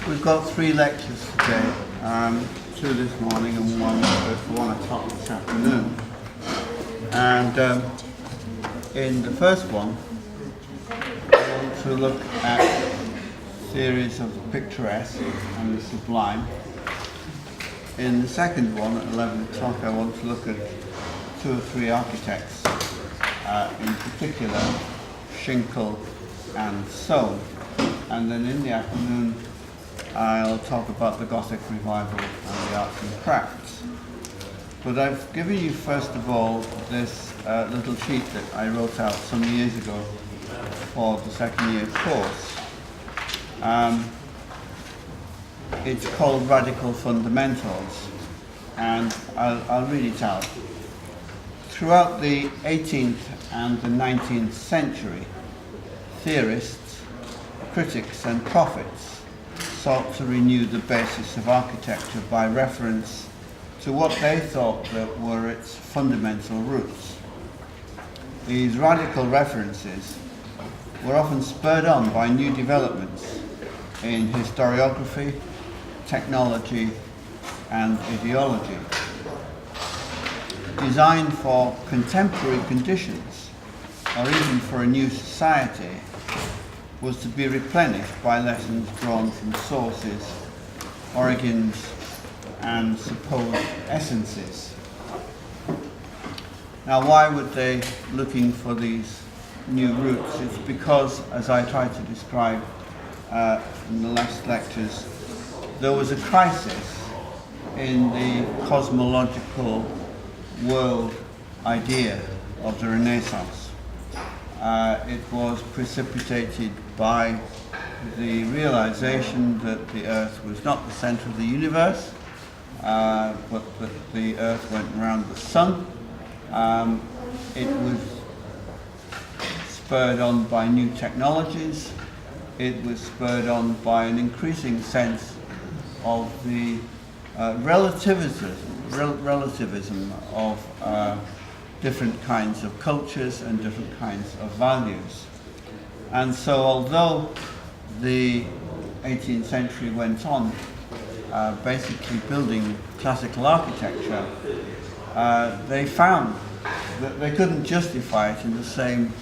We've got 3 lectures today, 2 this morning and one o'clock this afternoon. And in the first one, I want to look at theories of the picturesque and the sublime. In the second one, at 11 o'clock, I want to look at 2 or 3 architects, in particular Schinkel and Sohn. And then in the afternoon, I'll talk about the Gothic revival and the arts and crafts. But I've given you, first of all, this little sheet that I wrote out some years ago for the second year course. It's called Radical Fundamentals, and I'll read it out. Throughout the 18th and the 19th century, theorists, critics and prophets sought to renew the basis of architecture by reference to what they thought that were its fundamental roots. These radical references were often spurred on by new developments in historiography, technology and ideology. Designed for contemporary conditions or even for a new society, was to be replenished by lessons drawn from sources, origins and supposed essences. Now, why were they looking for these new roots? It's because, as I tried to describe in the last lectures, there was a crisis in the cosmological world idea of the Renaissance. It was precipitated by the realization that the Earth was not the center of the universe, but that the Earth went around the sun. It was spurred on by new technologies. It was spurred on by an increasing sense of the relativism of different kinds of cultures and different kinds of values. And so although the 18th century went on basically building classical architecture, they found that they couldn't justify it in the same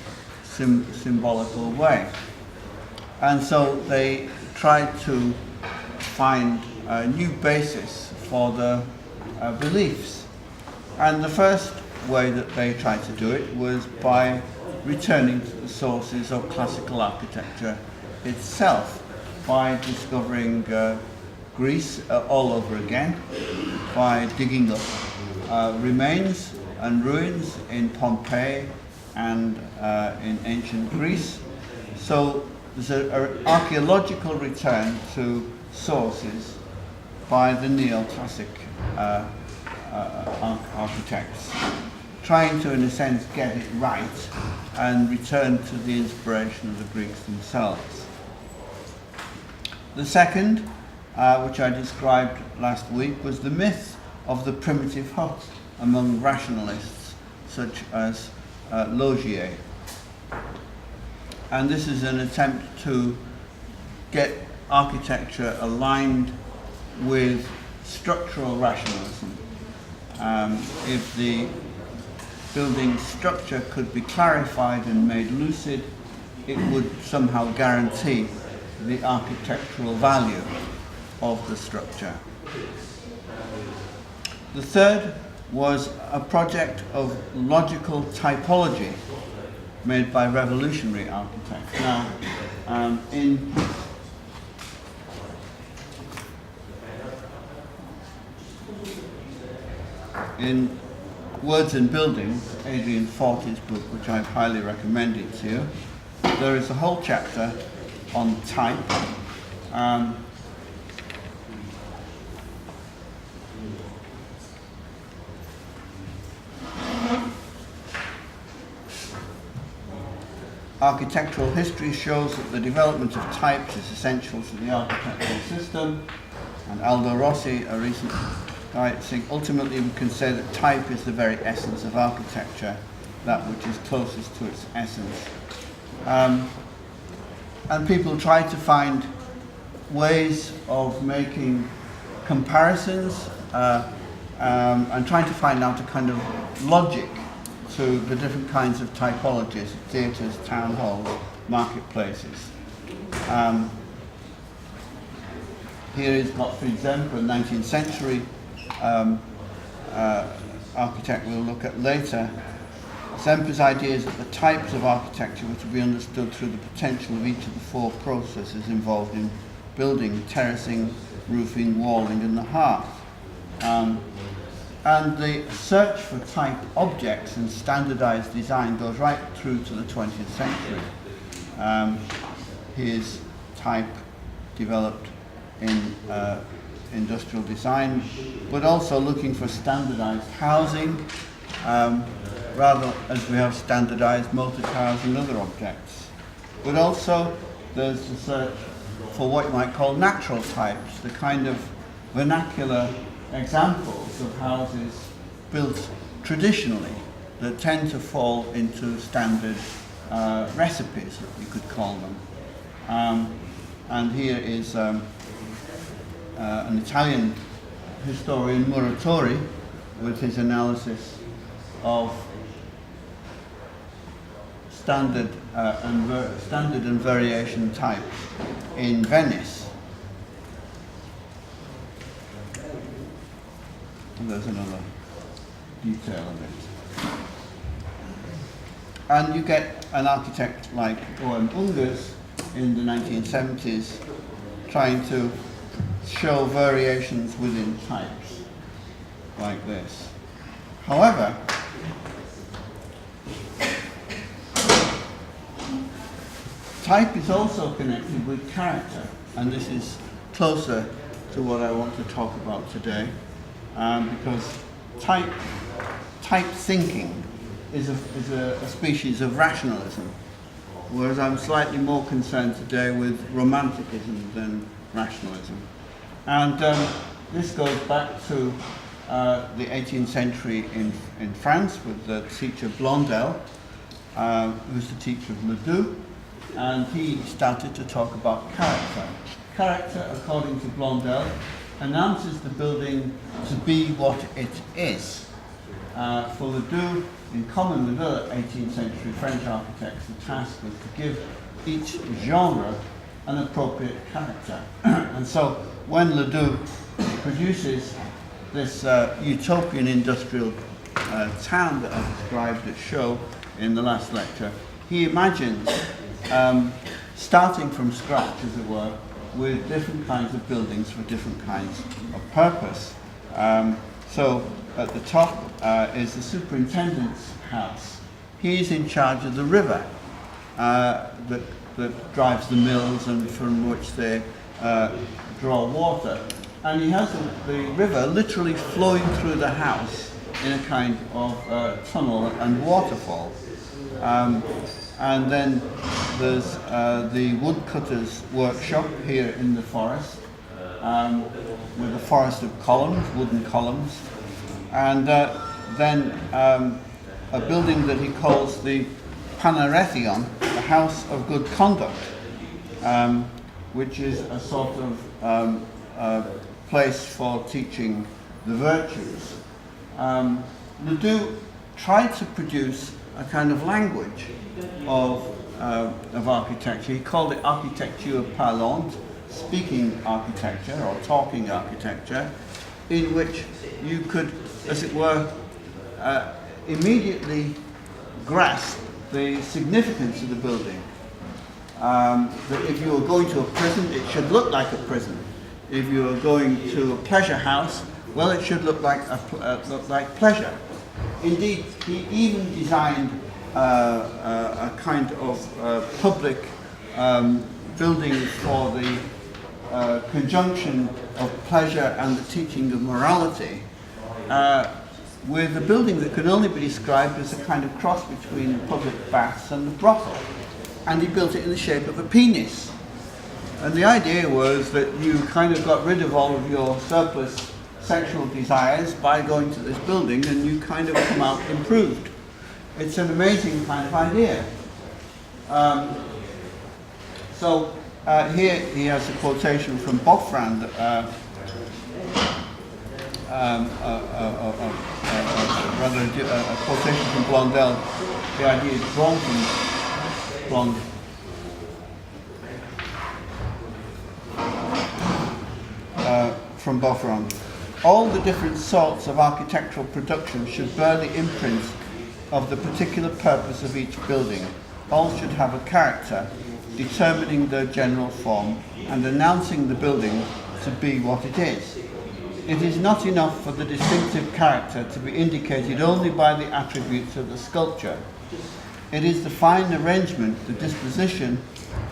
symbolical way. And so they tried to find a new basis for the beliefs. And the first way that they tried to do it was by returning to the sources of classical architecture itself, by discovering Greece all over again, by digging up remains and ruins in Pompeii and in ancient Greece. So there's an archaeological return to sources by the neoclassic architects, trying to, in a sense, get it right and return to the inspiration of the Greeks themselves. The second, which I described last week, was the myth of the primitive hut among rationalists such as Logier. And this is an attempt to get architecture aligned with structural rationalism. If the building structure could be clarified and made lucid, it would somehow guarantee the architectural value of the structure. The third was a project of logical typology made by revolutionary architects. Now, in Words and Buildings, Adrian Forty's book, which I've highly recommended to you, there is a whole chapter on type. Architectural history shows that the development of types is essential to the architectural system, and Aldo Rossi, a recent guy, saying ultimately we can say that type is the very essence of architecture, that which is closest to its essence. And people try to find ways of making comparisons and trying to find out a kind of logic to the different kinds of typologies, theatres, town halls, marketplaces. Here is Gottfried Zemper, 19th century architect we'll look at later. Zemper's idea is that the types of architecture were to be understood through the potential of each of the four processes involved in building, terracing, roofing, walling, and the hearth. And the search for type objects and standardized design goes right through to the 20th century. Here's type developed in industrial design, but also looking for standardized housing, rather as we have standardized motor cars and other objects. But also there's the search for what you might call natural types, the kind of vernacular examples of houses built traditionally that tend to fall into standard recipes, you could call them. And here is an Italian historian, Muratori, with his analysis of standard and variation types in Venice. And there's another detail of it. And you get an architect like O.M. Ungers in the 1970s trying to show variations within types like this. However, type is also connected with character, and this is closer to what I want to talk about today, because type thinking is a species of rationalism, whereas I'm slightly more concerned today with romanticism than rationalism. And this goes back to the 18th century in France with the teacher Blondel, who's the teacher of Ledoux, and he started to talk about character. Character, according to Blondel, announces the building to be what it is. For Ledoux, in common with other 18th century French architects, the task was to give each genre an appropriate character. And so when Ledoux produces this utopian industrial town that I described at show in the last lecture, he imagines starting from scratch, as it were, with different kinds of buildings for different kinds of purpose. So at the top is the superintendent's house. He's in charge of the river that drives the mills and from which they draw water. And he has the river literally flowing through the house in a kind of tunnel and waterfall. And then there's the woodcutter's workshop here in the forest, with a forest of columns, wooden columns. And then a building that he calls the Panaretheon, the House of Good Conduct, which is a sort of place for teaching the virtues. Ledoux tried to produce a kind of language of architecture. He called it architecture parlante, speaking architecture or talking architecture, in which you could, as it were, immediately grasp the significance of the building. That if you were going to a prison, it should look like a prison. If you were going to a pleasure house, well, it should look like pleasure. Indeed, he even designed a kind of public building for the conjunction of pleasure and the teaching of morality, with a building that can only be described as a kind of cross between public baths and a brothel. And he built it in the shape of a penis. And the idea was that you kind of got rid of all of your surplus sexual desires by going to this building, and you kind of come out improved. It's an amazing kind of idea. So Here he has a quotation from Boffrand, rather a quotation from Blondel. The idea is drawn from Boffrand. All the different sorts of architectural production should bear the imprint of the particular purpose of each building. All should have a character, determining their general form and announcing the building to be what it is. It is not enough for the distinctive character to be indicated only by the attributes of the sculpture. It is the fine arrangement, the disposition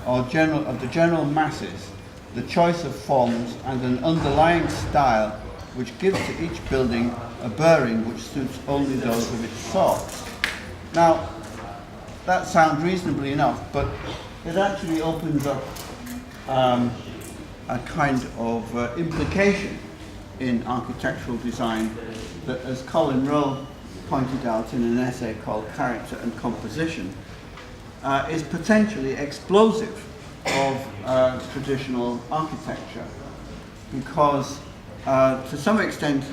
of the general masses, the choice of forms and an underlying style which gives to each building a bearing which suits only those of its sort. Now, that sounds reasonably enough, but it actually opens up a kind of implication in architectural design that, as Colin Rowe pointed out in an essay called Character and Composition, is potentially explosive of traditional architecture, because to some extent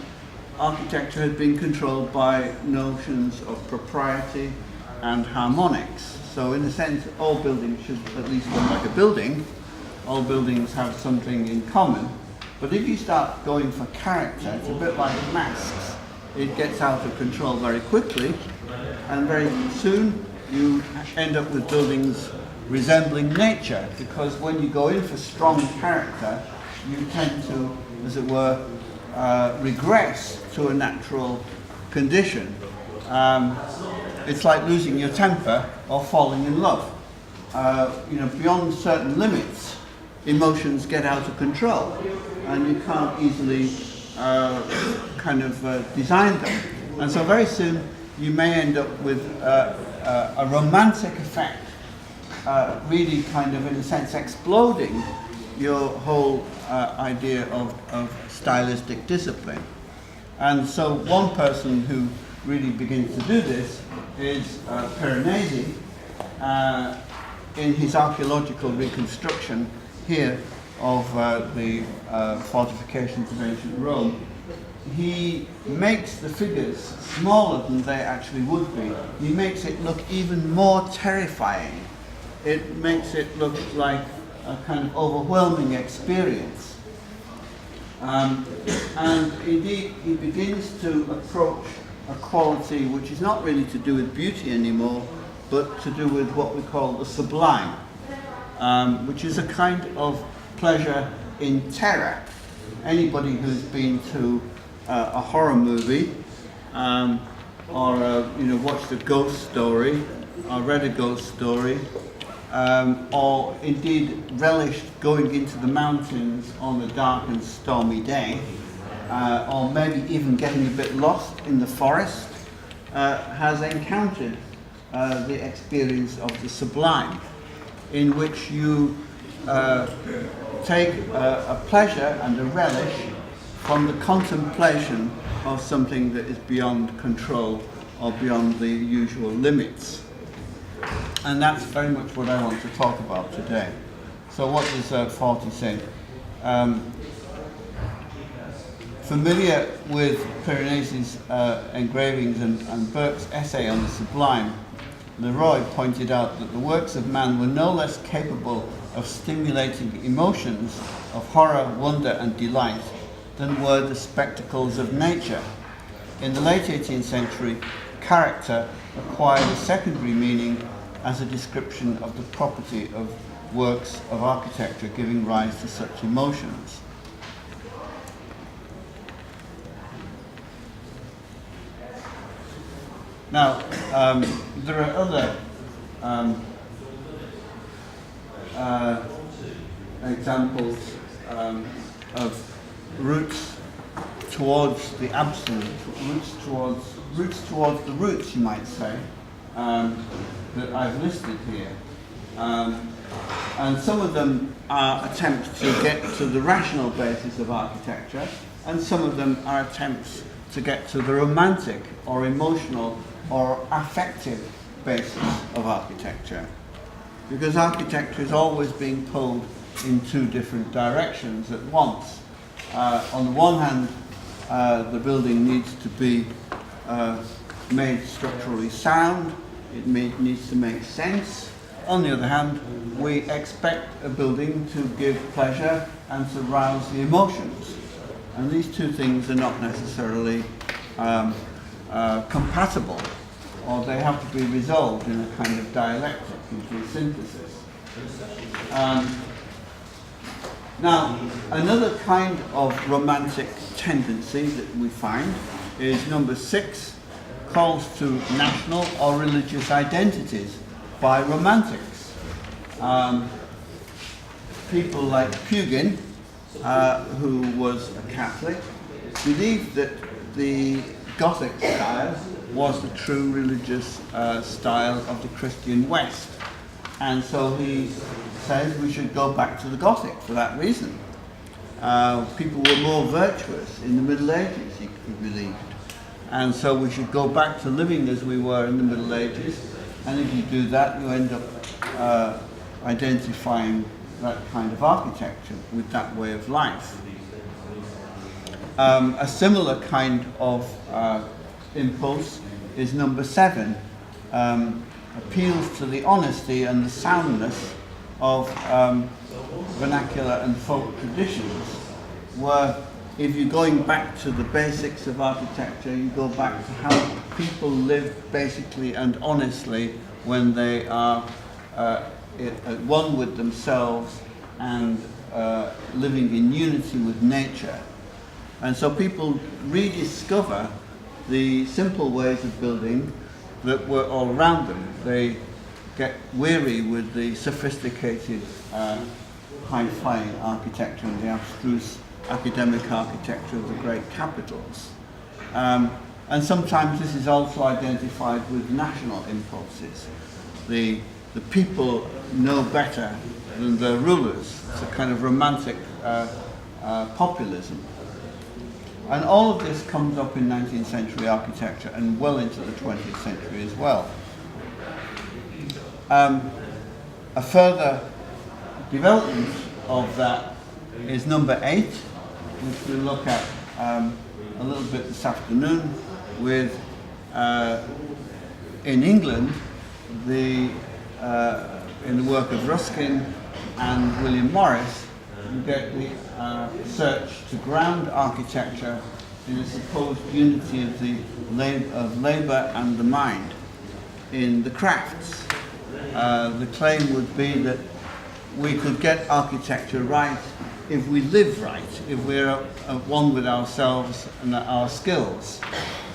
architecture had been controlled by notions of propriety and harmonics. So in a sense, all buildings should at least look like a building. All buildings have something in common. But if you start going for character, it's a bit like masks. It gets out of control very quickly, and very soon you end up with buildings resembling nature, because when you go in for strong character, you tend to, as it were, regress to a natural condition. It's like losing your temper or falling in love. Beyond certain limits, emotions get out of control, and you can't easily design them. And so very soon you may end up with a romantic effect, really kind of, in a sense, exploding your whole idea of stylistic discipline. And so one person who really begins to do this is Piranesi, in his archaeological reconstruction here of the fortifications of ancient Rome. He makes the figures smaller than they actually would be. He makes it look even more terrifying. It makes it look like a kind of overwhelming experience. And indeed, he begins to approach a quality which is not really to do with beauty anymore, but to do with what we call the sublime, which is a kind of pleasure in terror. Anybody who's been to a horror movie, or watched a ghost story, or read a ghost story, or indeed relished going into the mountains on a dark and stormy day, or maybe even getting a bit lost in the forest, has encountered the experience of the sublime, in which you take a pleasure and a relish from the contemplation of something that is beyond control or beyond the usual limits. And that's very much what I want to talk about today. So what does Forti say? Familiar with Piranesi's engravings and Burke's essay on the sublime, Leroy pointed out that the works of man were no less capable of stimulating emotions of horror, wonder and delight than were the spectacles of nature. In the late 18th century, character acquired a secondary meaning as a description of the property of works of architecture giving rise to such emotions. Now, there are other examples of roots towards the absolute, roots towards the roots, you might say, that I've listed here. And some of them are attempts to get to the rational basis of architecture, and some of them are attempts to get to the romantic or emotional or affective basis of architecture. Because architecture is always being pulled in two different directions at once. On the one hand, the building needs to be made structurally sound, it needs to make sense. On the other hand, we expect a building to give pleasure and to rouse the emotions. And these two things are not necessarily compatible, or they have to be resolved in a kind of dialectic, into a synthesis. Now, another kind of romantic tendency that we find is number 6, calls to national or religious identities by romantics. People like Pugin, who was a Catholic, believed that the Gothic style was the true religious style of the Christian West. And so he says we should go back to the Gothic for that reason. People were more virtuous in the Middle Ages, he believed. And so we should go back to living as we were in the Middle Ages. And if you do that, you end up identifying that kind of architecture with that way of life. A similar kind of impulse is number 7, appeals to the honesty and the soundness of vernacular and folk traditions, where if you're going back to the basics of architecture, you go back to how people live basically and honestly when they are at one with themselves and living in unity with nature. And so people rediscover the simple ways of building that were all around them. They get weary with the sophisticated high-flying architecture and the abstruse academic architecture of the great capitals. And sometimes this is also identified with national impulses. The people know better than the rulers. It's a kind of romantic populism. And all of this comes up in 19th century architecture and well into the 20th century as well. A further development of that is number 8, which we'll look at a little bit this afternoon with, in England, in the work of Ruskin and William Morris, you get the search to ground architecture in a supposed unity of the labour and the mind in the crafts. The claim would be that we could get architecture right if we live right, if we're at one with ourselves and our skills,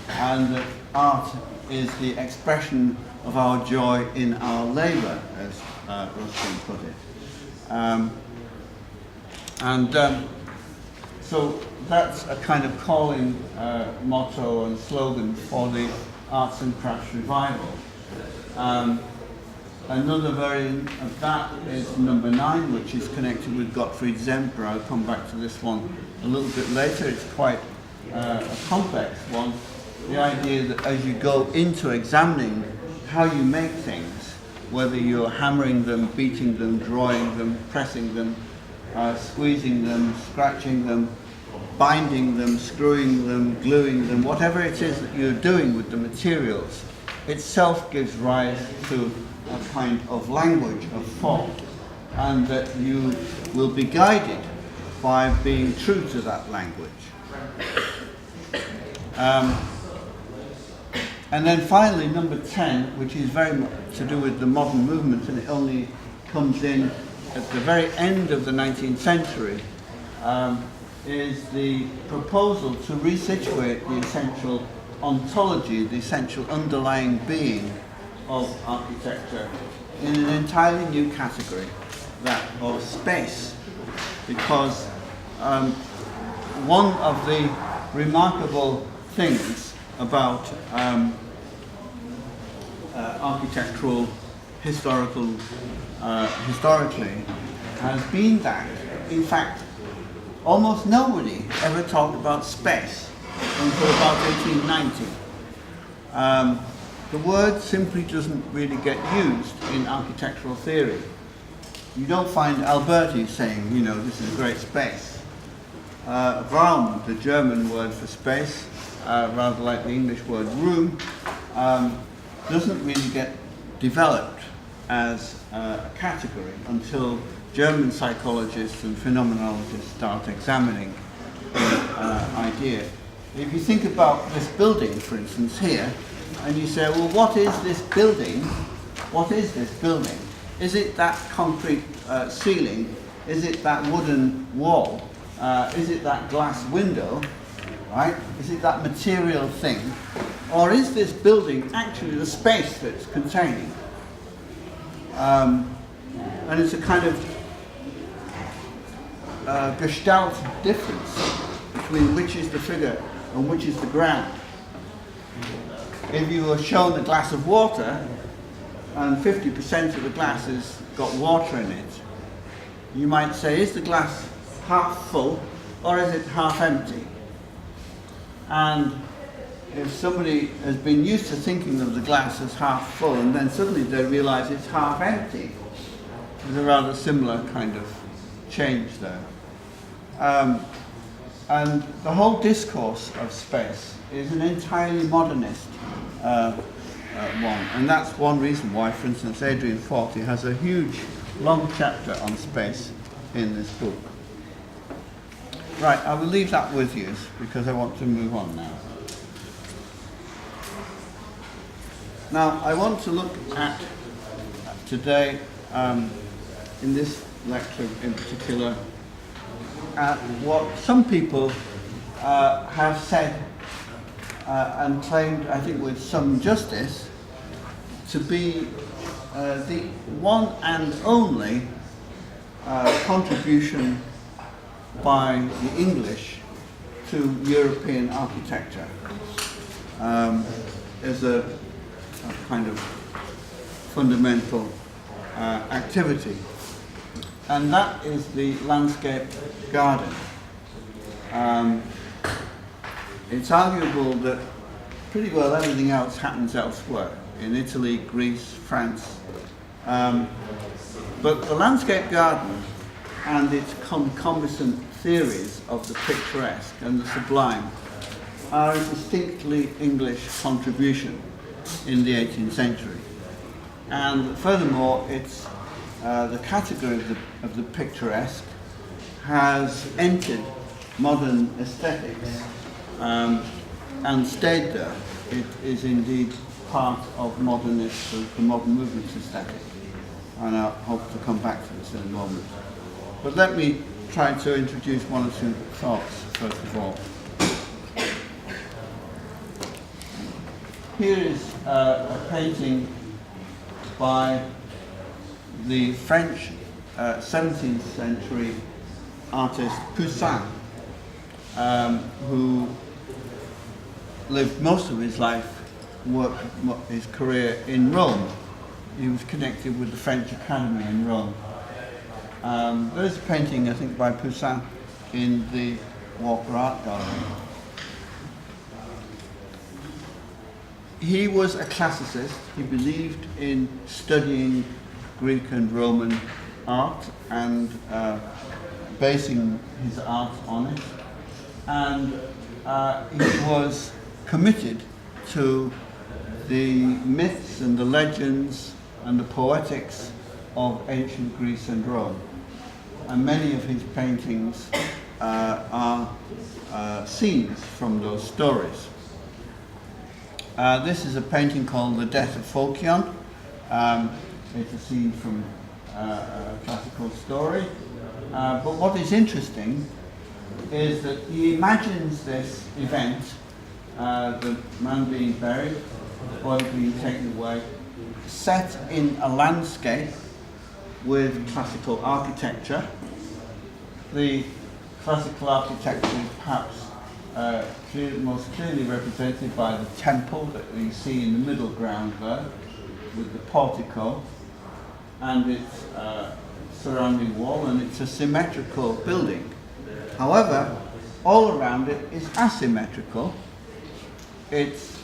and that art is the expression of our joy in our labour, as Ruskin put it. So that's a kind of calling motto and slogan for the arts and crafts revival. Another variant of that is number 9, which is connected with Gottfried Zemper. I'll come back to this one a little bit later. It's quite a complex one. The idea that as you go into examining how you make things, whether you're hammering them, beating them, drawing them, pressing them, squeezing them, scratching them, binding them, screwing them, gluing them, whatever it is that you're doing with the materials, itself gives rise to a kind of language of thought, and that you will be guided by being true to that language. And then finally, number 10, which is very much to do with the modern movement, and it only comes in at the very end of the 19th century, is the proposal to resituate the essential ontology, the essential underlying being of architecture in an entirely new category, that of space. Because one of the remarkable things about architectural historically has been that, in fact, almost nobody ever talked about space until about 1890. The word simply doesn't really get used in architectural theory. You don't find Alberti saying, you know, this is a great space. Raum, the German word for space, rather like the English word room, doesn't really get developed as a category until German psychologists and phenomenologists start examining the idea. If you think about this building, for instance, here, and you say, well, what is this building? What is this building? Is it that concrete ceiling? Is it that wooden wall? Is it that glass window? Right? Is it that material thing? Or is this building actually the space that it's containing? And it's a kind of gestalt difference between which is the figure and which is the ground. If you were shown a glass of water and 50% of the glass has got water in it, you might say, is the glass half full or is it half empty? And if somebody has been used to thinking of the glass as half full and then suddenly they realize it's half empty, there's a rather similar kind of change there. And the whole discourse of space is an entirely modernist one, and that's one reason why, for instance, Adrian Forty has a huge, long chapter on space in this book. Right, I will leave that with you because I want to move on now. Now, I want to look at today, in this lecture in particular, at what some people have said and claimed, I think with some justice, to be the one and only contribution by the English to European architecture as a kind of fundamental activity. And that is the landscape garden. It's arguable that pretty well everything else happens elsewhere, in Italy, Greece, France. But the landscape garden and its concomitant theories of the picturesque and the sublime are a distinctly English contribution in the 18th century. And furthermore, it's the category of the picturesque has entered modern aesthetics and stayed there. It is indeed part of modernist, the modern movement aesthetic. And I hope to come back to this in a moment. But let me try to introduce one or two thoughts, first of all. Here is a painting by the French 17th century artist Poussin, who lived most of his life, worked his career in Rome. He was connected with the French Academy in Rome. There's a painting, I think, by Poussin in the Walker Art Gallery. He was a classicist. He believed in studying Greek and Roman art and basing his art on it. And he was committed to the myths and the legends and the poetics of ancient Greece and Rome. And many of his paintings are scenes from those stories. This is a painting called The Death of Phocion. It's a scene from a classical story. But what is interesting is that he imagines this event, the man being buried, the body being taken away, set in a landscape with classical architecture. The classical architecture is perhaps most clearly represented by the temple that you see in the middle ground there, with the portico and its surrounding wall, and it's a symmetrical building. However, all around it is asymmetrical. It's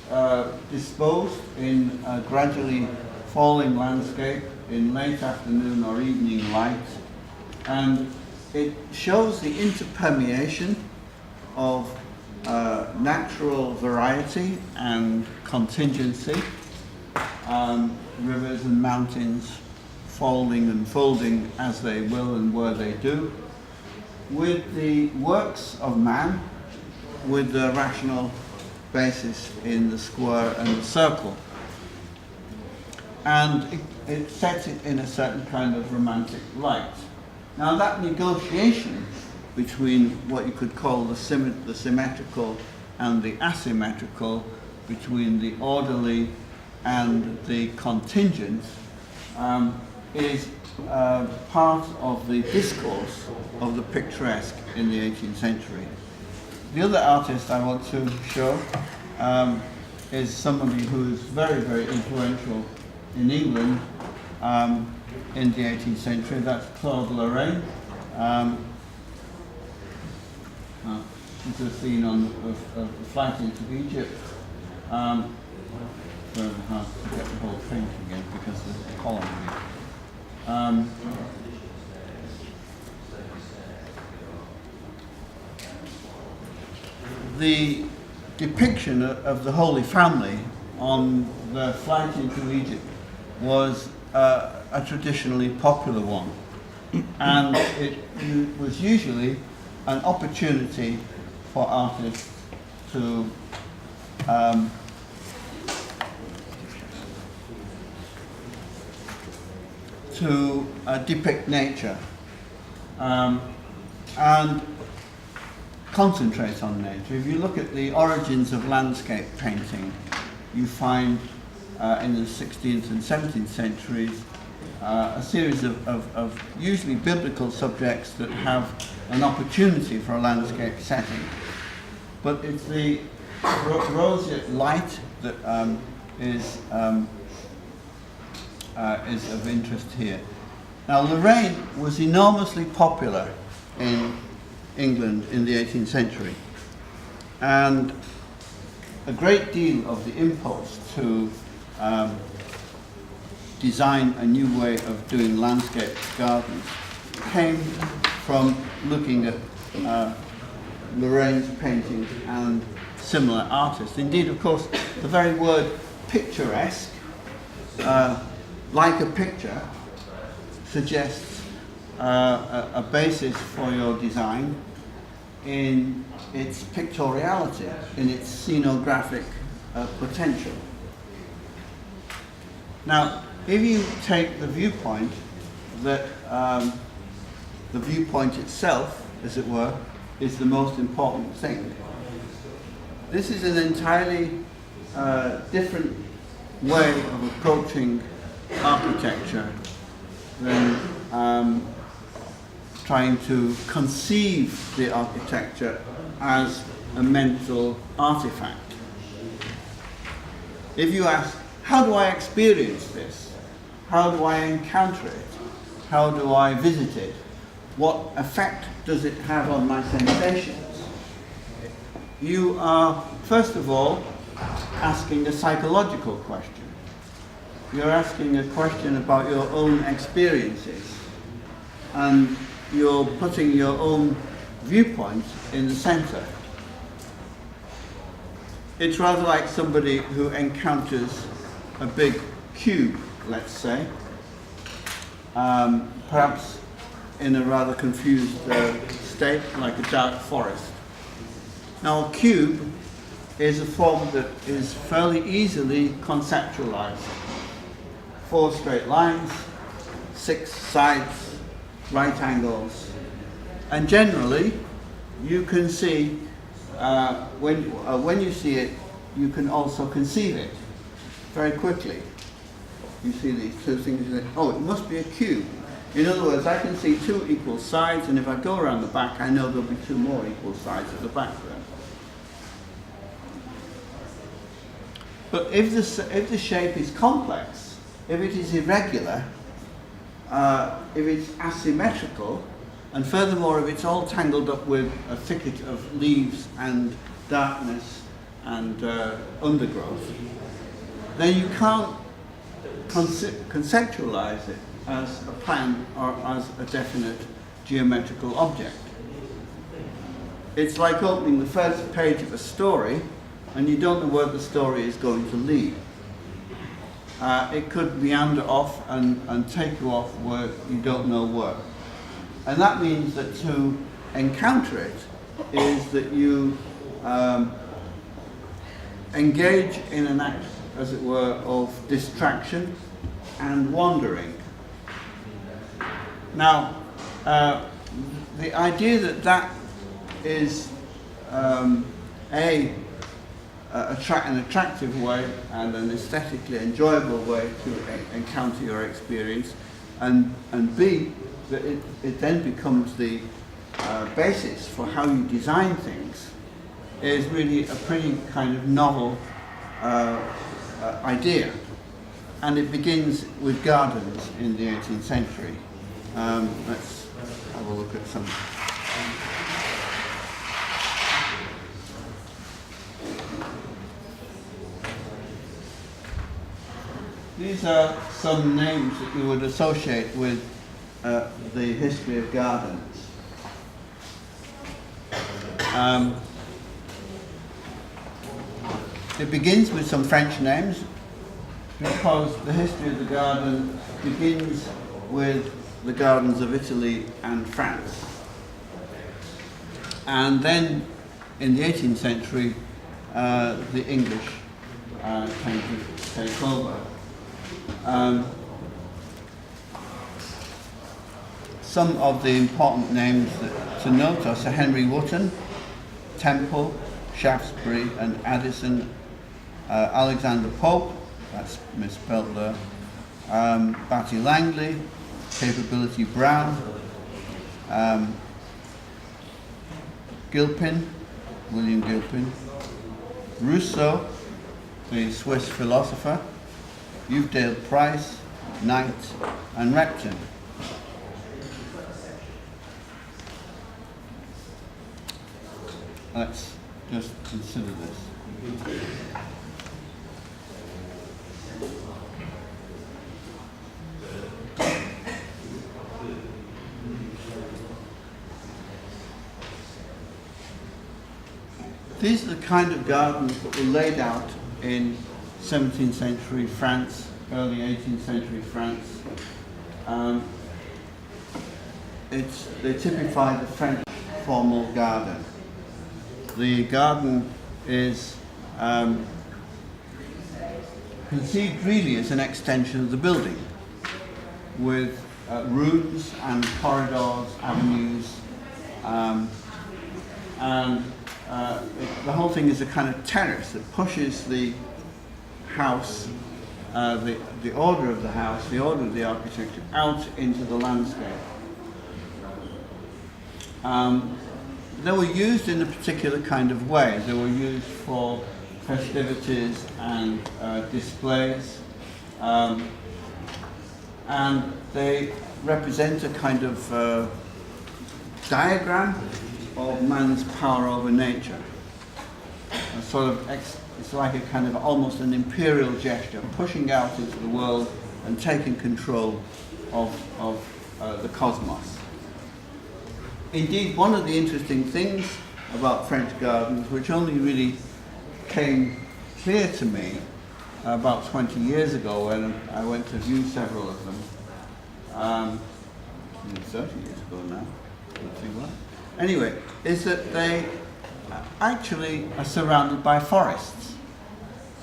disposed in a gradually falling landscape in late afternoon or evening light, and it shows the interpermeation of natural variety and contingency, rivers and mountains folding and folding as they will and where they do, with the works of man, with the rational basis in the square and the circle. And it sets it in a certain kind of romantic light. Now that negotiation between what you could call the symmetrical and the asymmetrical, between the orderly and the contingent, is part of the discourse of the picturesque in the 18th century. The other artist I want to show is somebody who is very, very influential in England in the 18th century. That's Claude Lorraine. This is a scene of the flight into Egypt. Very hard to get the whole thing again because of the column here. The depiction of the Holy Family on the flight into Egypt was a traditionally popular one, and it was usually an opportunity for artists to depict nature and concentrate on nature. If you look at the origins of landscape painting, you find in the 16th and 17th centuries a series of usually biblical subjects that have an opportunity for a landscape setting. But it's the roseate light that is of interest here. Now, Lorraine was enormously popular in England in the 18th century, and a great deal of the impulse to design a new way of doing landscape gardens came from looking at Lorraine's paintings and similar artists. Indeed, of course, the very word picturesque, like a picture, suggests a basis for your design in its pictoriality, in its scenographic potential. Now, if you take the viewpoint that the viewpoint itself, as it were, is the most important thing, this is an entirely different way of approaching architecture than trying to conceive the architecture as a mental artifact. If you ask, how do I experience this? How do I encounter it? How do I visit it? What effect does it have on my sensations? You are, first of all, asking a psychological question. You're asking a question about your own experiences, and you're putting your own viewpoint in the center. It's rather like somebody who encounters a big cube, let's say, perhaps in a rather confused state, like a dark forest. Now, a cube is a form that is fairly easily conceptualized. 4 straight lines, 6 sides, right angles, and generally you can see when you see it, you can also conceive it very quickly. You see these two things, you say, oh, it must be a cube. In other words, I can see 2 equal sides, and if I go around the back, I know there'll be 2 more equal sides at the back there. But if the shape is complex, if it is irregular, if it's asymmetrical, and furthermore, if it's all tangled up with a thicket of leaves and darkness and undergrowth, then you can't conceptualize it as a plan or as a definite geometrical object. It's like opening the first page of a story and you don't know where the story is going to lead. It could meander off and take you off where you don't know where. And that means that to encounter it is that you engage in an act, as it were, of distraction and wandering. Now, the idea that that is an attractive way and an aesthetically enjoyable way to encounter your experience, and B, that it then becomes the basis for how you design things, is really a pretty kind of novel idea. And it begins with gardens in the 18th century. Let's have a look at some. These are some names that you would associate with the history of gardens. It begins with some French names because the history of the garden begins with the gardens of Italy and France. And then in the 18th century, the English came to take over. Some of the important names to note are Sir Henry Wotton, Temple, Shaftesbury and Addison, Alexander Pope, that's misspelled there, Batty Langley, Capability Brown, Gilpin, William Gilpin, Rousseau, the Swiss philosopher, Uvedale Price, Knight and Repton. Let's just consider this. These are the kind of gardens that were laid out in 17th century France, early 18th century France. They typify the French formal garden. The garden is conceived really as an extension of the building, with rooms and corridors, avenues, the whole thing is a kind of terrace that pushes the house, the order of the house, the order of the architecture out into the landscape. They were used in a particular kind of way. They were used for festivities and displays, and they represent a kind of diagram of man's power over nature. A sort of it's like a kind of almost an imperial gesture, pushing out into the world and taking control of the cosmos. Indeed, one of the interesting things about French gardens, which only really came clear to me about 20 years ago when I went to view several of them, 30 years ago now, something like that. Anyway, is that they actually are surrounded by forests,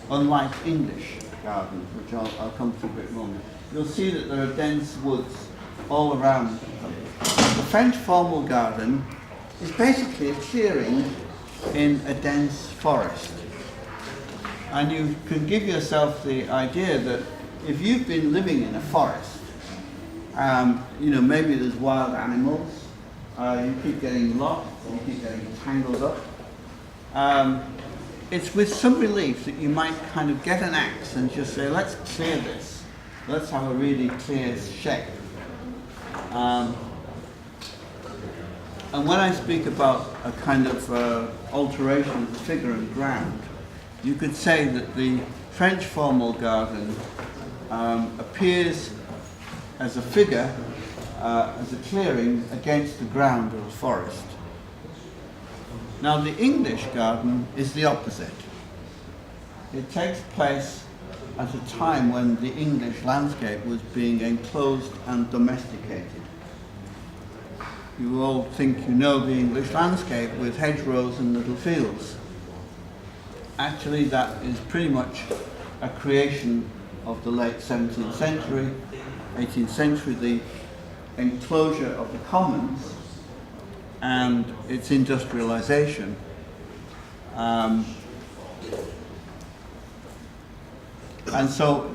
unlike English gardens, which I'll come to a bit longer. You'll see that there are dense woods all around them. The French formal garden is basically a clearing in a dense forest. And you can give yourself the idea that if you've been living in a forest, maybe there's wild animals, you keep getting lost, you keep getting tangled up. It's with some relief that you might kind of get an axe and just say, let's clear this. Let's have a really clear shape. And when I speak about a kind of alteration of the figure and ground, you could say that the French formal garden appears as a figure, as a clearing against the ground of a forest. Now the English garden is the opposite. It takes place at a time when the English landscape was being enclosed and domesticated. You all think you know the English landscape with hedgerows and little fields. Actually, that is pretty much a creation of the late 17th century, 18th century, the enclosure of the commons and its industrialization. And so,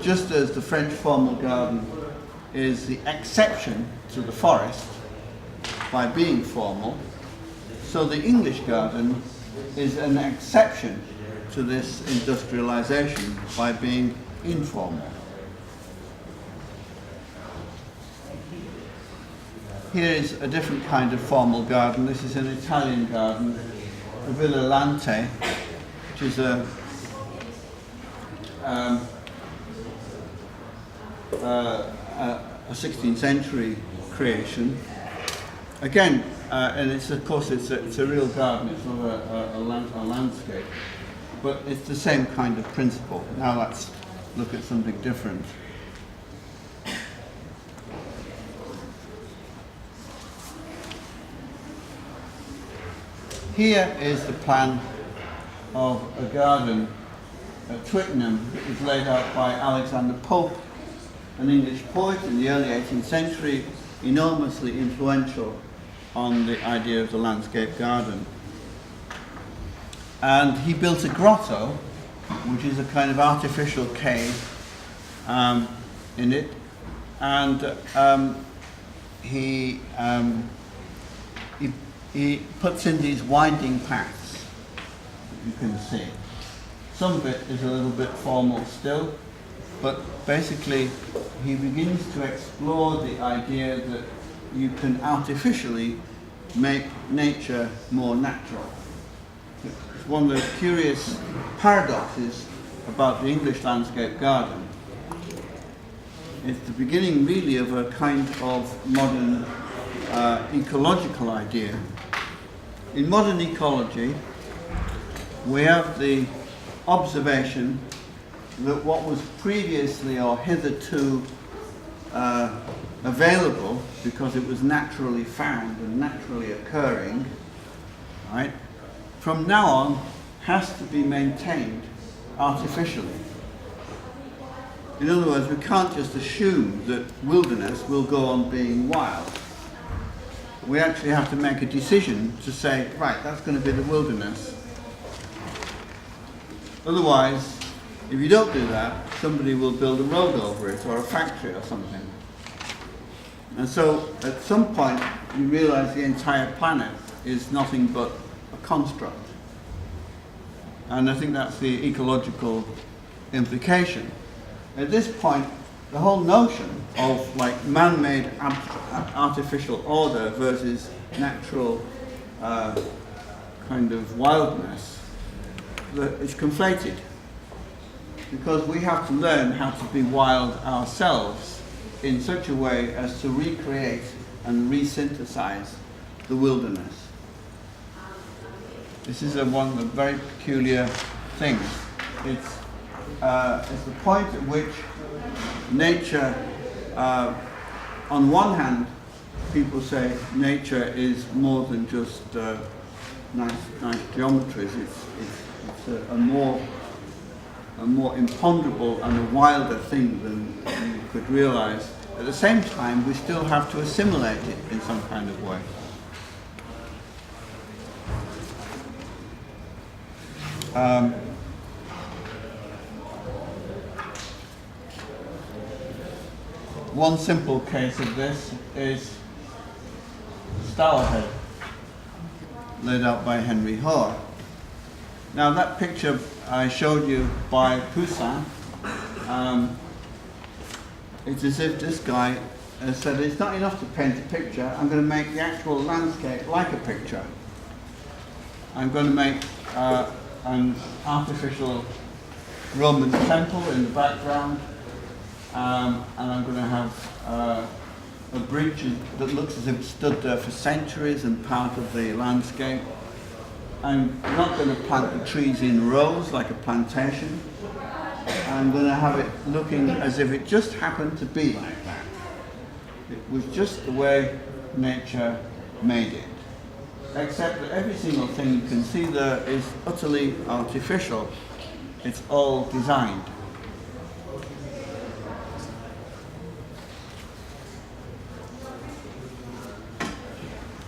just as the French formal garden is the exception to the forest by being formal, so the English garden is an exception to this industrialization by being informal. Here is a different kind of formal garden. This is an Italian garden, the Villa Lante, which is a 16th century creation. Again, and of course it's a real garden, it's not a landscape, but it's the same kind of principle. Now let's look at something different. Here is the plan of a garden at Twickenham that was laid out by Alexander Pope, an English poet in the early 18th century, enormously influential on the idea of the landscape garden. And he built a grotto, which is a kind of artificial cave in it, and he puts in these winding paths, you can see. Some of it is a little bit formal still, but basically he begins to explore the idea that you can artificially make nature more natural. It's one of the curious paradoxes about the English landscape garden. It's the beginning really of a kind of modern ecological idea. In modern ecology, we have the observation that what was previously or hitherto available because it was naturally found and naturally occurring, right, from now on has to be maintained artificially. In other words, we can't just assume that wilderness will go on being wild. We actually have to make a decision to say, right, that's going to be the wilderness. Otherwise, if you don't do that, somebody will build a road over it or a factory or something. And so, at some point, you realize the entire planet is nothing but a construct. And I think that's the ecological implication. At this point, the whole notion of like man-made artificial order versus natural kind of wildness is conflated. Because we have to learn how to be wild ourselves in such a way as to recreate and resynthesize the wilderness. This is one of the very peculiar things. It's the point at which nature, on one hand, people say nature is more than just nice geometries. It's a more imponderable and a wilder thing than you could realize. At the same time, we still have to assimilate it in some kind of way. One simple case of this is Stourhead, laid out by Henry Hoare. Now that picture I showed you by Poussin, it's as if this guy said, it's not enough to paint a picture, I'm going to make the actual landscape like a picture. I'm going to make an artificial Roman temple in the background, and I'm going to have a bridge that looks as if it stood there for centuries and part of the landscape. I'm not going to plant the trees in rows like a plantation. I'm going to have it looking as if it just happened to be like that. It was just the way nature made it. Except that every single thing you can see there is utterly artificial. It's all designed.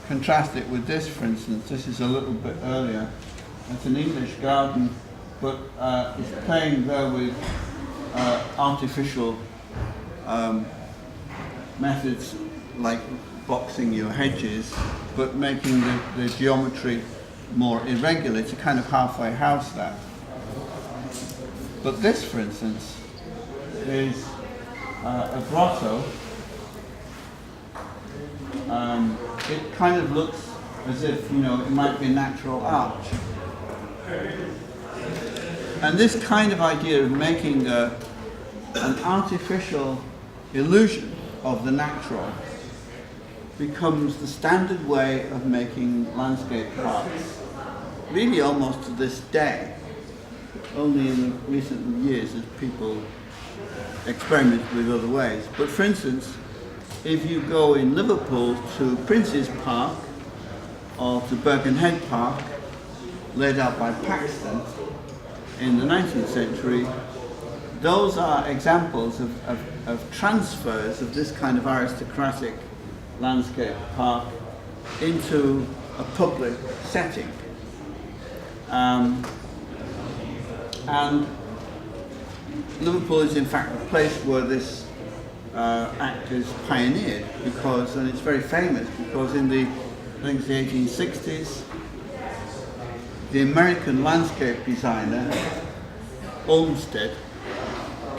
Contrast it with this, for instance. This is a little bit earlier. It's an English garden, but it's playing there with artificial methods like boxing your hedges, but making the geometry more irregular. It's a kind of halfway house there. But this, for instance, is a grotto. It kind of looks as if, you know, it might be a natural arch. And this kind of idea of making an artificial illusion of the natural becomes the standard way of making landscape parks, really almost to this day. Only in recent years has people experimented with other ways. But for instance, if you go in Liverpool to Prince's Park or to Birkenhead Park, laid out by Paxton in the 19th century, those are examples of transfers of this kind of aristocratic landscape park into a public setting. And Liverpool is in fact the place where this act is pioneered, because, and it's very famous because in the, I think it's the 1860s, the American landscape designer Olmsted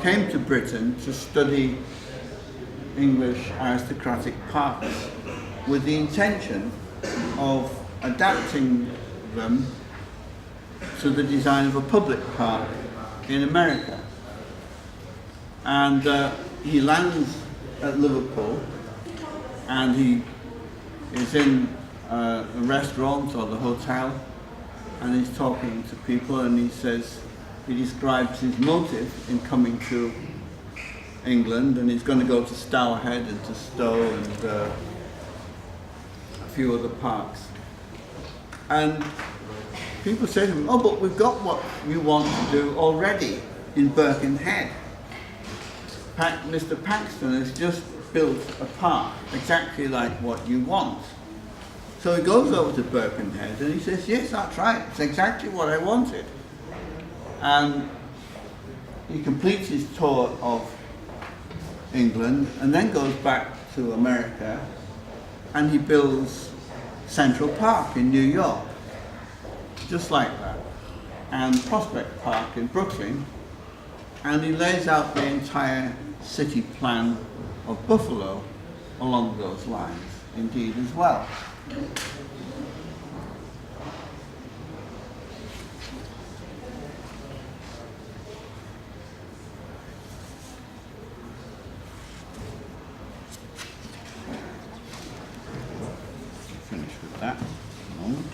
came to Britain to study English aristocratic parks with the intention of adapting them to the design of a public park in America. And he lands at Liverpool and he is in the restaurant or the hotel, and he's talking to people, and he says, he describes his motive in coming to England, and he's going to go to Stourhead and to Stowe and a few other parks. And people say to him, oh, but we've got what you want to do already in Birkenhead. Mr. Paxton has just built a park exactly like what you want. So he goes over to Birkenhead and he says, yes, that's right, it's exactly what I wanted. And he completes his tour of England and then goes back to America, and he builds Central Park in New York, just like that, and Prospect Park in Brooklyn, and he lays out the entire city plan of Buffalo along those lines, indeed, as well. Finish with that in a moment.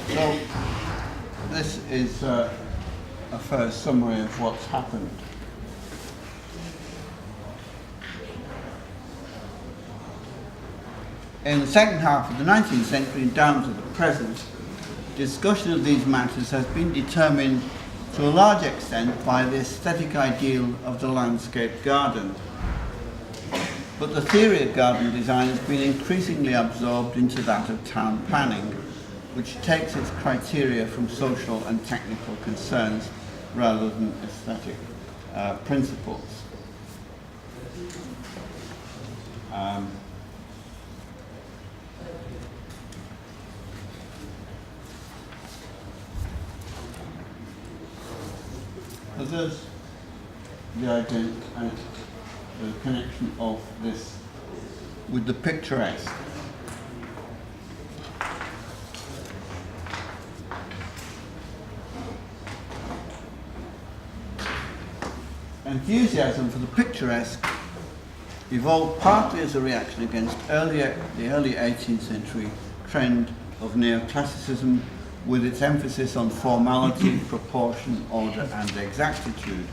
So this is a first summary of what's happened. In the second half of the 19th century and down to the present, discussion of these matters has been determined to a large extent by the aesthetic ideal of the landscape garden. But the theory of garden design has been increasingly absorbed into that of town planning, which takes its criteria from social and technical concerns rather than aesthetic principles. There's the connection of this with the picturesque. Enthusiasm for the picturesque evolved partly as a reaction against the early 18th century trend of neoclassicism with its emphasis on formality, proportion, order and exactitude.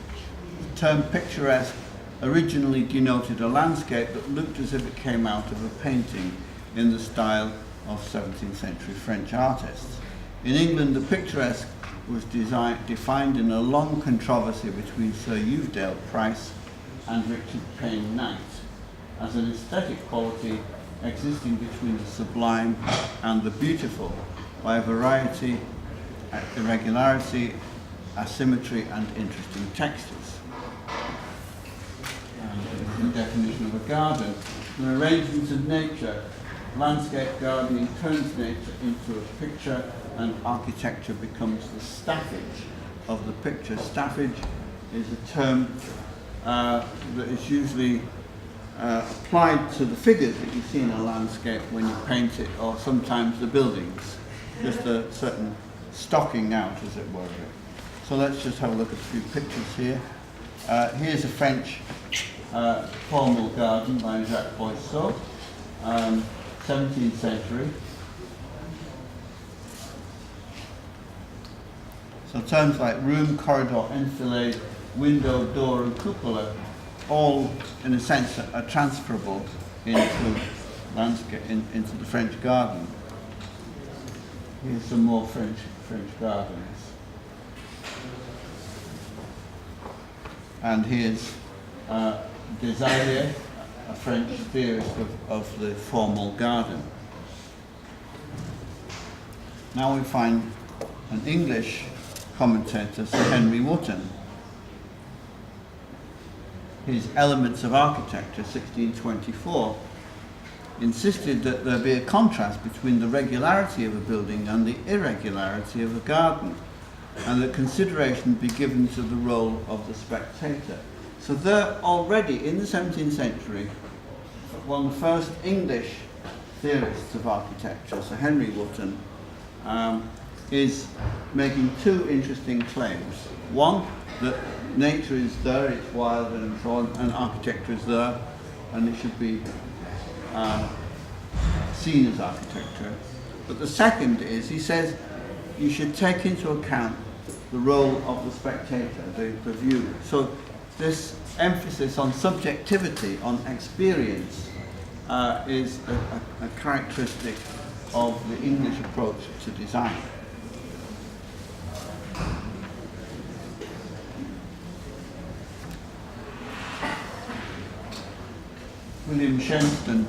The term picturesque originally denoted a landscape that looked as if it came out of a painting in the style of 17th century French artists. In England, the picturesque was defined in a long controversy between Sir Uvedale Price and Richard Payne Knight as an aesthetic quality existing between the sublime and the beautiful by a variety, irregularity, asymmetry and interesting textures. And the definition of a garden, an arrangement of nature. Landscape gardening turns nature into a picture and architecture becomes the staffage of the picture. Staffage is a term that is usually applied to the figures that you see in a landscape when you paint it, or sometimes the buildings, just a certain stocking out, as it were. So let's just have a look at a few pictures here. Here's a French formal garden by Jacques Boisseau, 17th century. So terms like room, corridor, enfilade, window, door and cupola all, in a sense, are transferable into landscape, into the French garden. Here's some more French gardens. And here's Desailly, a French theorist of the formal garden. Now we find an English commentator, Sir Henry Wotton. His Elements of Architecture, 1624, insisted that there be a contrast between the regularity of a building and the irregularity of a garden, and that consideration be given to the role of the spectator. So there already in the 17th century, one of the first English theorists of architecture, Sir Henry Wotton, is making two interesting claims. One, that nature is there, it's wild and so on, and architecture is there, and it should be seen as architecture. But the second is, he says, you should take into account the role of the spectator, the viewer. So this emphasis on subjectivity, on experience, is a characteristic of the English approach to design. William Shenstone,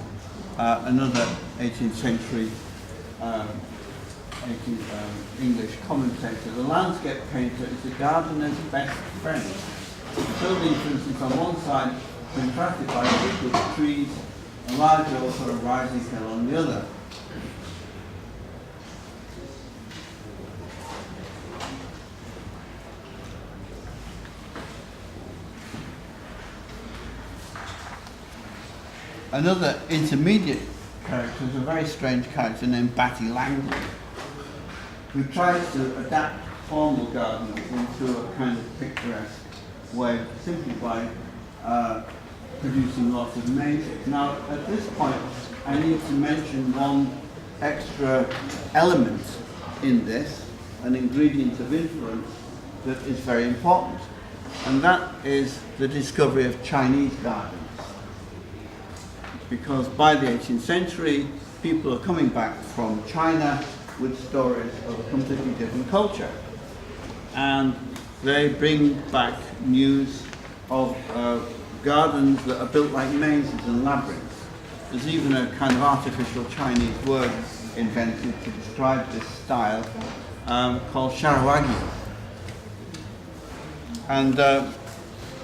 another 18th century English commentator, the landscape painter is the gardener's best friend. The building, for instance, on one side contrasted by thick with trees, a large or sort of rising hill on the other. Another intermediate character is a very strange character named Batty Langley, who tries to adapt formal gardening into a kind of picturesque way simply by producing lots of mazes. Now, at this point, I need to mention one extra element in this, an ingredient of influence that is very important, and that is the discovery of Chinese gardens. Because by the 18th century, people are coming back from China with stories of a completely different culture. And they bring back news of gardens that are built like mazes and labyrinths. There's even a kind of artificial Chinese word invented to describe this style called sharawagi. And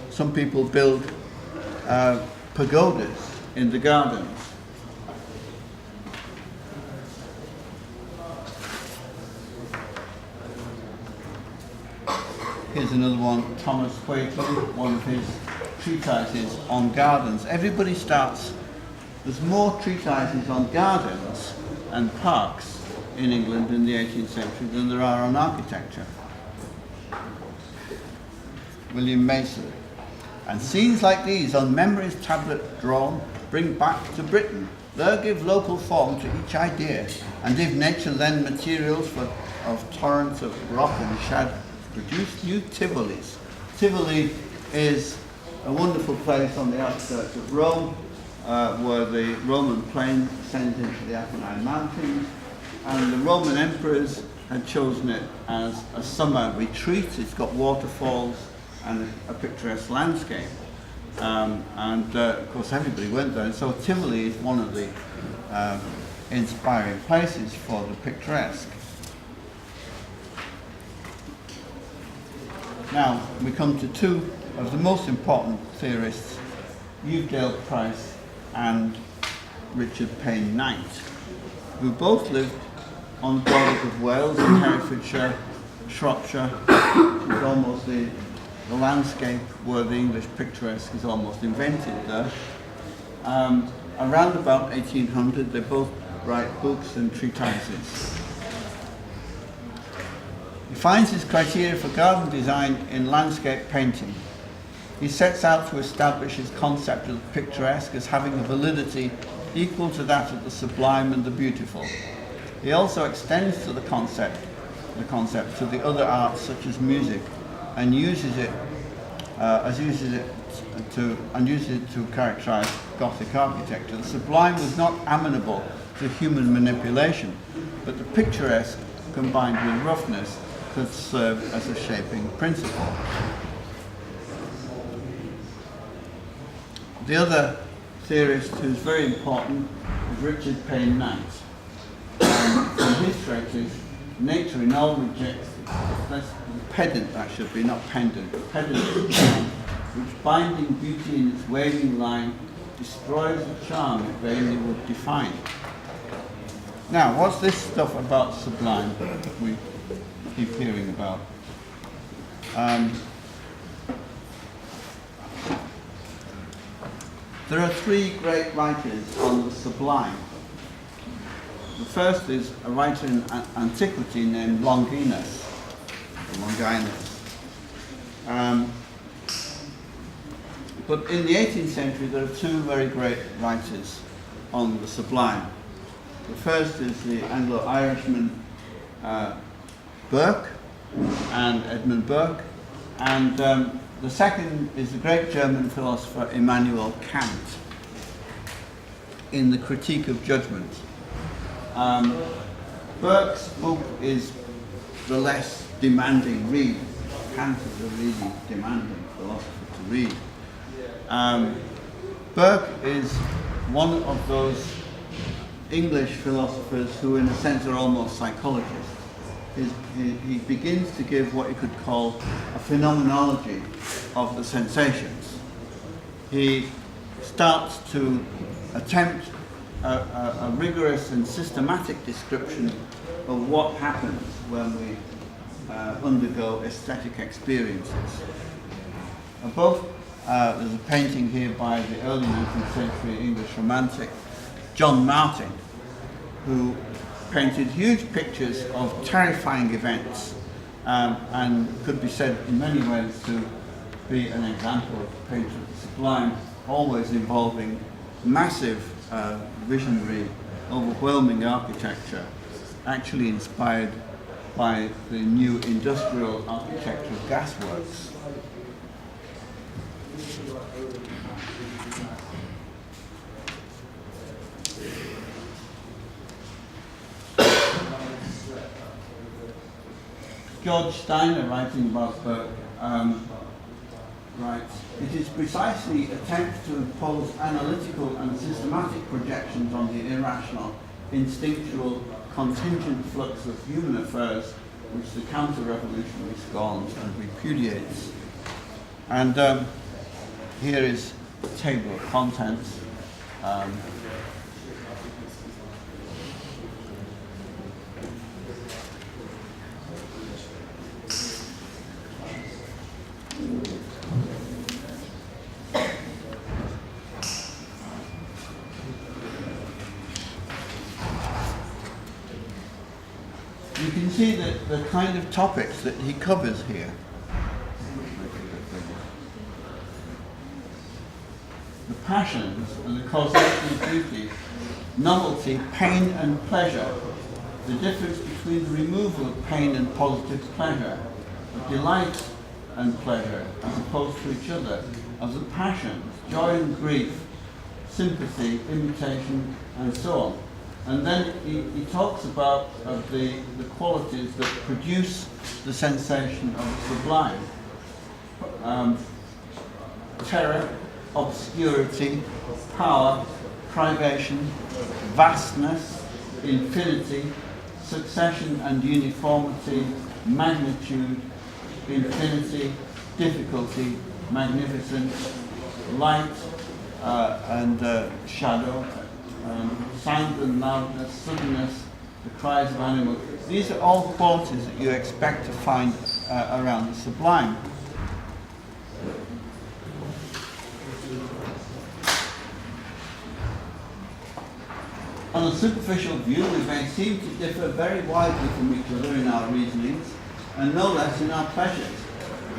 some people build pagodas in the gardens. Here's another one, Thomas Wakeling, one of his treatises on gardens. Everybody starts, there's more treatises on gardens and parks in England in the 18th century than there are on architecture. William Mason. And scenes like these on memory's tablet drawn bring back to Britain. There give local form to each idea, and if nature lend materials of torrents of rock and shad, produce new Tivolis. Tivoli is a wonderful place on the outskirts of Rome, where the Roman plain descends into the Apennine Mountains, and the Roman emperors had chosen it as a summer retreat. It's got waterfalls and a picturesque landscape. Of course everybody went there, and so Tivoli is one of the inspiring places for the picturesque. Now we come to two of the most important theorists, Euclid Price and Richard Payne Knight, who both lived on the borders of Wales and Herefordshire, Shropshire. It's almost the landscape where the English picturesque is almost invented there. Around about 1800, they both write books and treatises. He finds his criteria for garden design in landscape painting. He sets out to establish his concept of the picturesque as having a validity equal to that of the sublime and the beautiful. He also extends to the concept to the other arts such as music, and uses it to characterize Gothic architecture. The sublime was not amenable to human manipulation, but the picturesque combined with roughness could serve as a shaping principle. The other theorist who's very important is Richard Payne Knight. In his treatise, Nature in All Rejects, that's pedant that should be, not pendant, pedant, which binding beauty in its waving line destroys the charm it vainly would define. Now, what's this stuff about sublime that we keep hearing about? There are three great writers on the sublime. The first is a writer in antiquity named Longinus. But in the 18th century, there are two very great writers on the sublime. The first is the Anglo-Irishman Burke, and Edmund Burke, and the second is the great German philosopher Immanuel Kant in the Critique of Judgment. Burke's book is the less demanding read. Kant is a really demanding philosopher to read. Burke is one of those English philosophers who in a sense are almost psychologists. He begins to give what you could call a phenomenology of the sensations. He starts to attempt a rigorous and systematic description of what happens when we undergo aesthetic experiences. There's a painting here by the early 19th century English romantic John Martin, who painted huge pictures of terrifying events and could be said in many ways to be an example of the painter of the sublime, always involving massive, visionary, overwhelming architecture, actually inspired by the new industrial architecture of gasworks. George Steiner, writing about Burke, writes, "It is precisely attempts to impose analytical and systematic projections on the irrational, instinctual, contingent flux of human affairs which the counter-revolutionary scorns and repudiates." And here is the table of contents. you can see that the kind of topics that he covers here. The passions and the causation of beauty, novelty, pain and pleasure, the difference between the removal of pain and positive pleasure, of delight and pleasure as opposed to each other, of the passions, joy and grief, sympathy, imitation, and so on. And then he talks about the qualities that produce the sensation of the sublime. Terror, obscurity, power, privation, vastness, infinity, succession and uniformity, magnitude, infinity, difficulty, magnificence, light and shadow, sound and loudness, suddenness, the cries of animals. These are all qualities that you expect to find around the sublime. On a superficial view, we may seem to differ very widely from each other in our reasonings, and no less in our pleasures.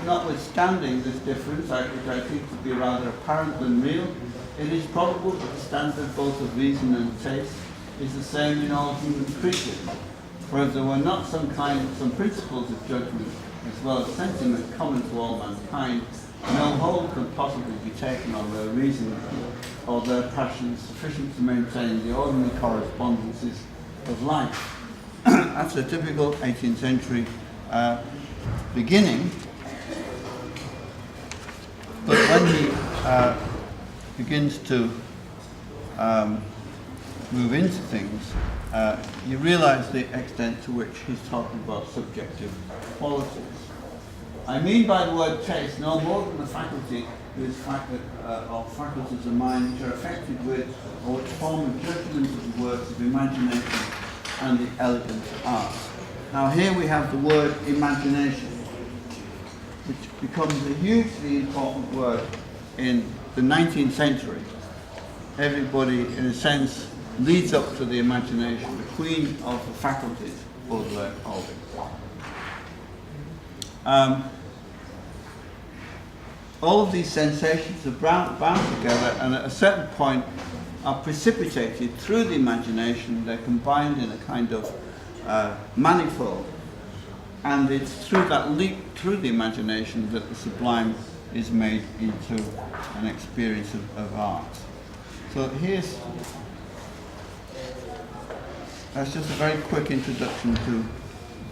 Notwithstanding this difference, which I think to be rather apparent than real, it is probable that the standard both of reason and taste is the same in all human creatures. For if there were not some principles of judgment as well as sentiment common to all mankind, no hold could possibly be taken on their reason or their passions sufficient to maintain the ordinary correspondences of life. That's a typical 18th century beginning. But when he begins to move into things, you realize the extent to which he's talking about subjective qualities. I mean by the word taste no more than the faculty or faculties of mind which are affected with or which form a judgment of the works of imagination and the elegant arts. Now here we have the word imagination, which becomes a hugely important word in the 19th century. Everybody, in a sense, leads up to the imagination, the queen of the faculties, Baudelaire called it. All of these sensations are bound together and at a certain point are precipitated through the imagination. They're combined in a kind of manifold. And it's through that leap through the imagination that the sublime is made into an experience of art. So that's just a very quick introduction to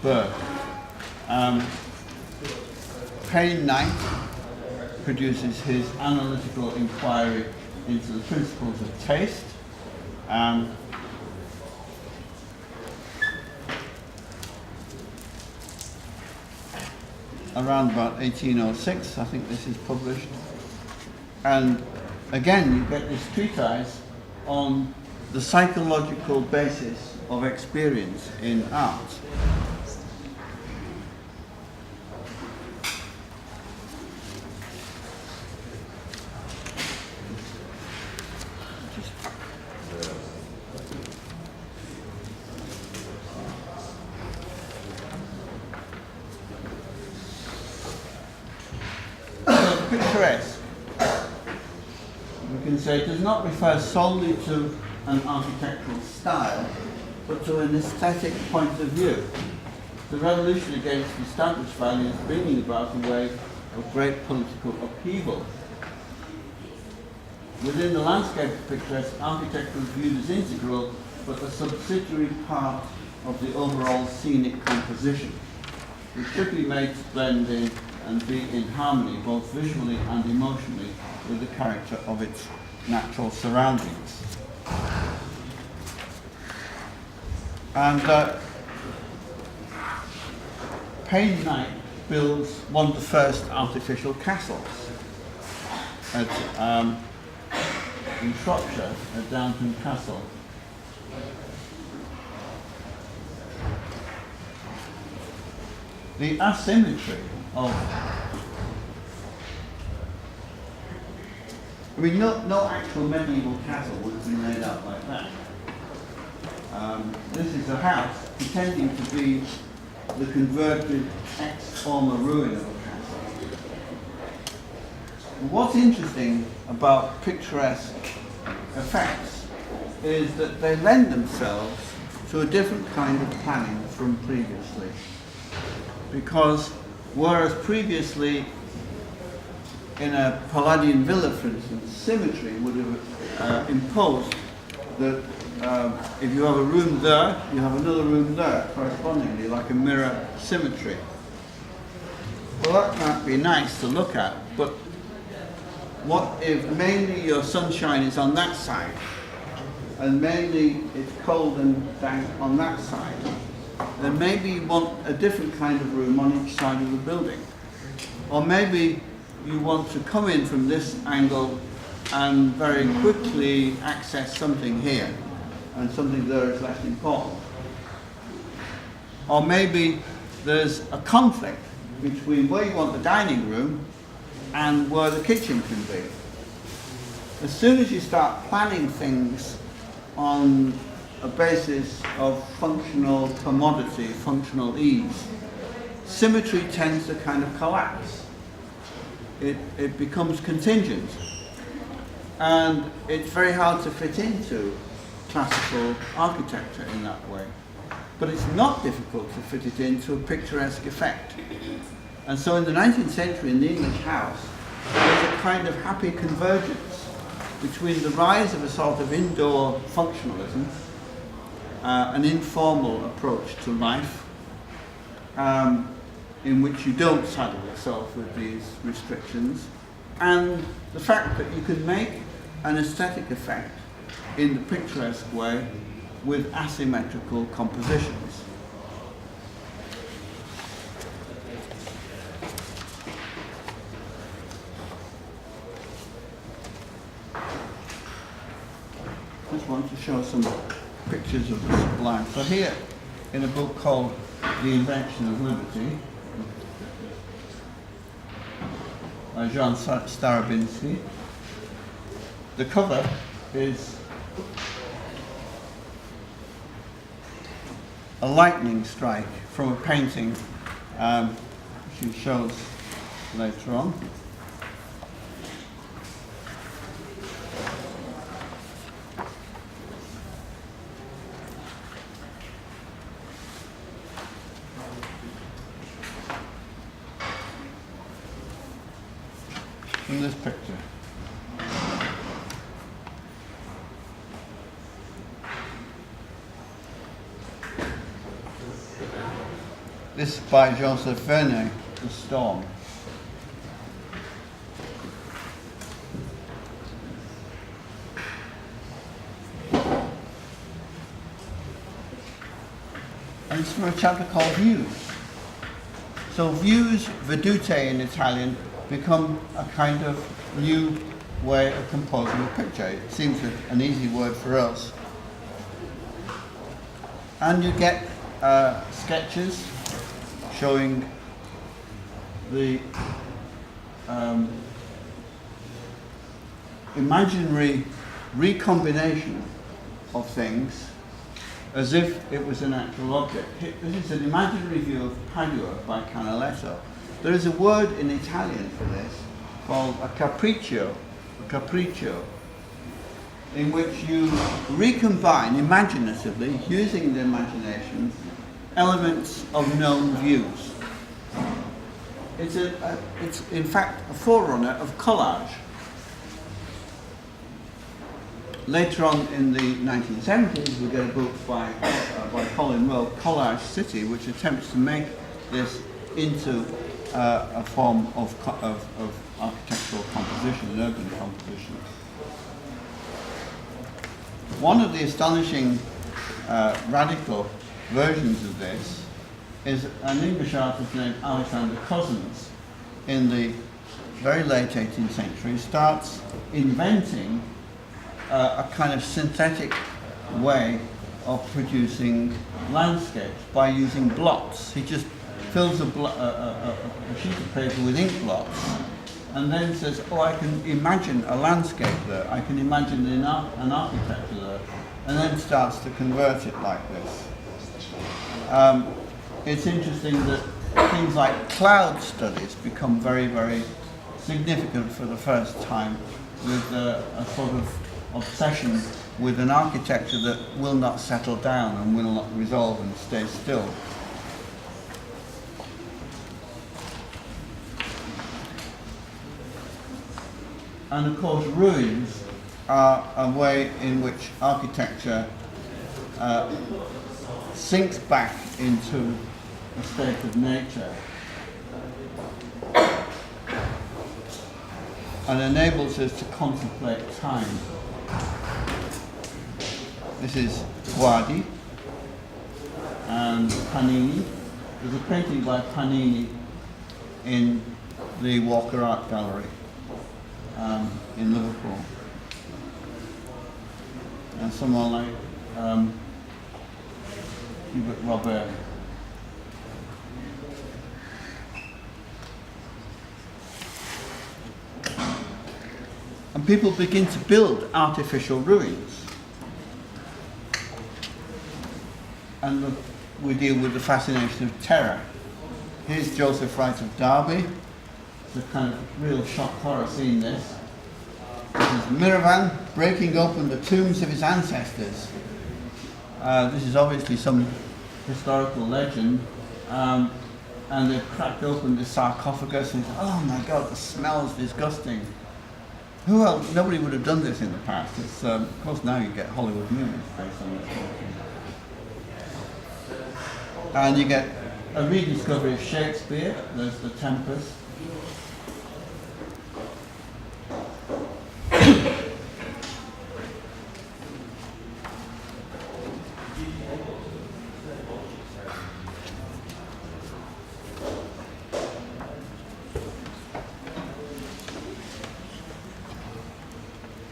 Burke. Payne Knight produces his analytical inquiry into the principles of taste. Around about 1806, I think this is published. And again, you get this treatise on the psychological basis of experience in art. Picturesque, we can say, does not refer solely to an architectural style, but to an aesthetic point of view. The revolution against the established values bringing about a wave of great political upheaval. Within the landscape of picturesque, architecture is viewed as integral, but a subsidiary part of the overall scenic composition, which should be made to blend in and be in harmony both visually and emotionally with the character of its natural surroundings. And Payne Knight builds one of the first artificial castles at, in Shropshire at Downton Castle. The asymmetry of, I mean, no actual medieval castle would have been laid out like that. This is a house pretending to be the converted ex-former ruin of a castle. What's interesting about picturesque effects is that they lend themselves to a different kind of planning from previously. Because whereas previously in a Palladian villa, for instance, symmetry would have imposed that if you have a room there, you have another room there, correspondingly, like a mirror symmetry. Well, that might be nice to look at, but what if mainly your sunshine is on that side, and mainly it's cold and dank on that side? Then maybe you want a different kind of room on each side of the building. Or maybe you want to come in from this angle and very quickly access something here, and something there is less important. Or maybe there's a conflict between where you want the dining room and where the kitchen can be. As soon as you start planning things on a basis of functional commodity, functional ease, symmetry tends to kind of collapse. It becomes contingent. And it's very hard to fit into classical architecture in that way. But it's not difficult to fit it into a picturesque effect. And so in the 19th century, in the English house, there's a kind of happy convergence between the rise of a sort of indoor functionalism, an informal approach to life, in which you don't saddle yourself with these restrictions, and the fact that you can make an aesthetic effect in the picturesque way with asymmetrical compositions. Just want to show some pictures of the sublime. So here, in a book called The Invention of Liberty, by John Starobinski, the cover is a lightning strike from a painting which he shows later on. In this picture. This is by Joseph Vernet, The Storm. And it's from a chapter called Views. So views, vedute in Italian, become a kind of new way of composing a picture. It seems an easy word for us. And you get sketches showing the imaginary recombination of things as if it was an actual object. This is an imaginary view of Padua by Canaletto. There is a word in Italian for this called a capriccio, in which you recombine imaginatively, using the imagination, elements of known views. It's in fact a forerunner of collage. Later on in the 1970s, we get a book by Colin Rowe, Collage City, which attempts to make this into a form of architectural composition, an urban composition. One of the astonishing radical versions of this is an English artist named Alexander Cousins. In the very late 18th century, starts inventing a kind of synthetic way of producing landscapes by using blots. He just fills a sheet of paper with ink blots and then says, oh, I can imagine a landscape there, I can imagine an architecture there, and then starts to convert it like this. It's interesting that things like cloud studies become very, very significant for the first time, with a sort of obsession with an architecture that will not settle down and will not resolve and stay still. And of course, ruins are a way in which architecture sinks back into a state of nature and enables us to contemplate time. This is Guardi and Panini. There's a painting by Panini in the Walker Art Gallery in Liverpool. And someone like Hubert Robert. And people begin to build artificial ruins. And we deal with the fascination of terror. Here's Joseph Wright of Derby. It's a kind of real shock horror scene, this. This is Miravan breaking open the tombs of his ancestors. This is obviously some historical legend. And they've cracked open the sarcophagus and oh my God, the smell's disgusting. Who else? Nobody would have done this in the past. It's, of course now you get Hollywood movies based on this sort of thing. And you get a rediscovery of Shakespeare. There's The Tempest.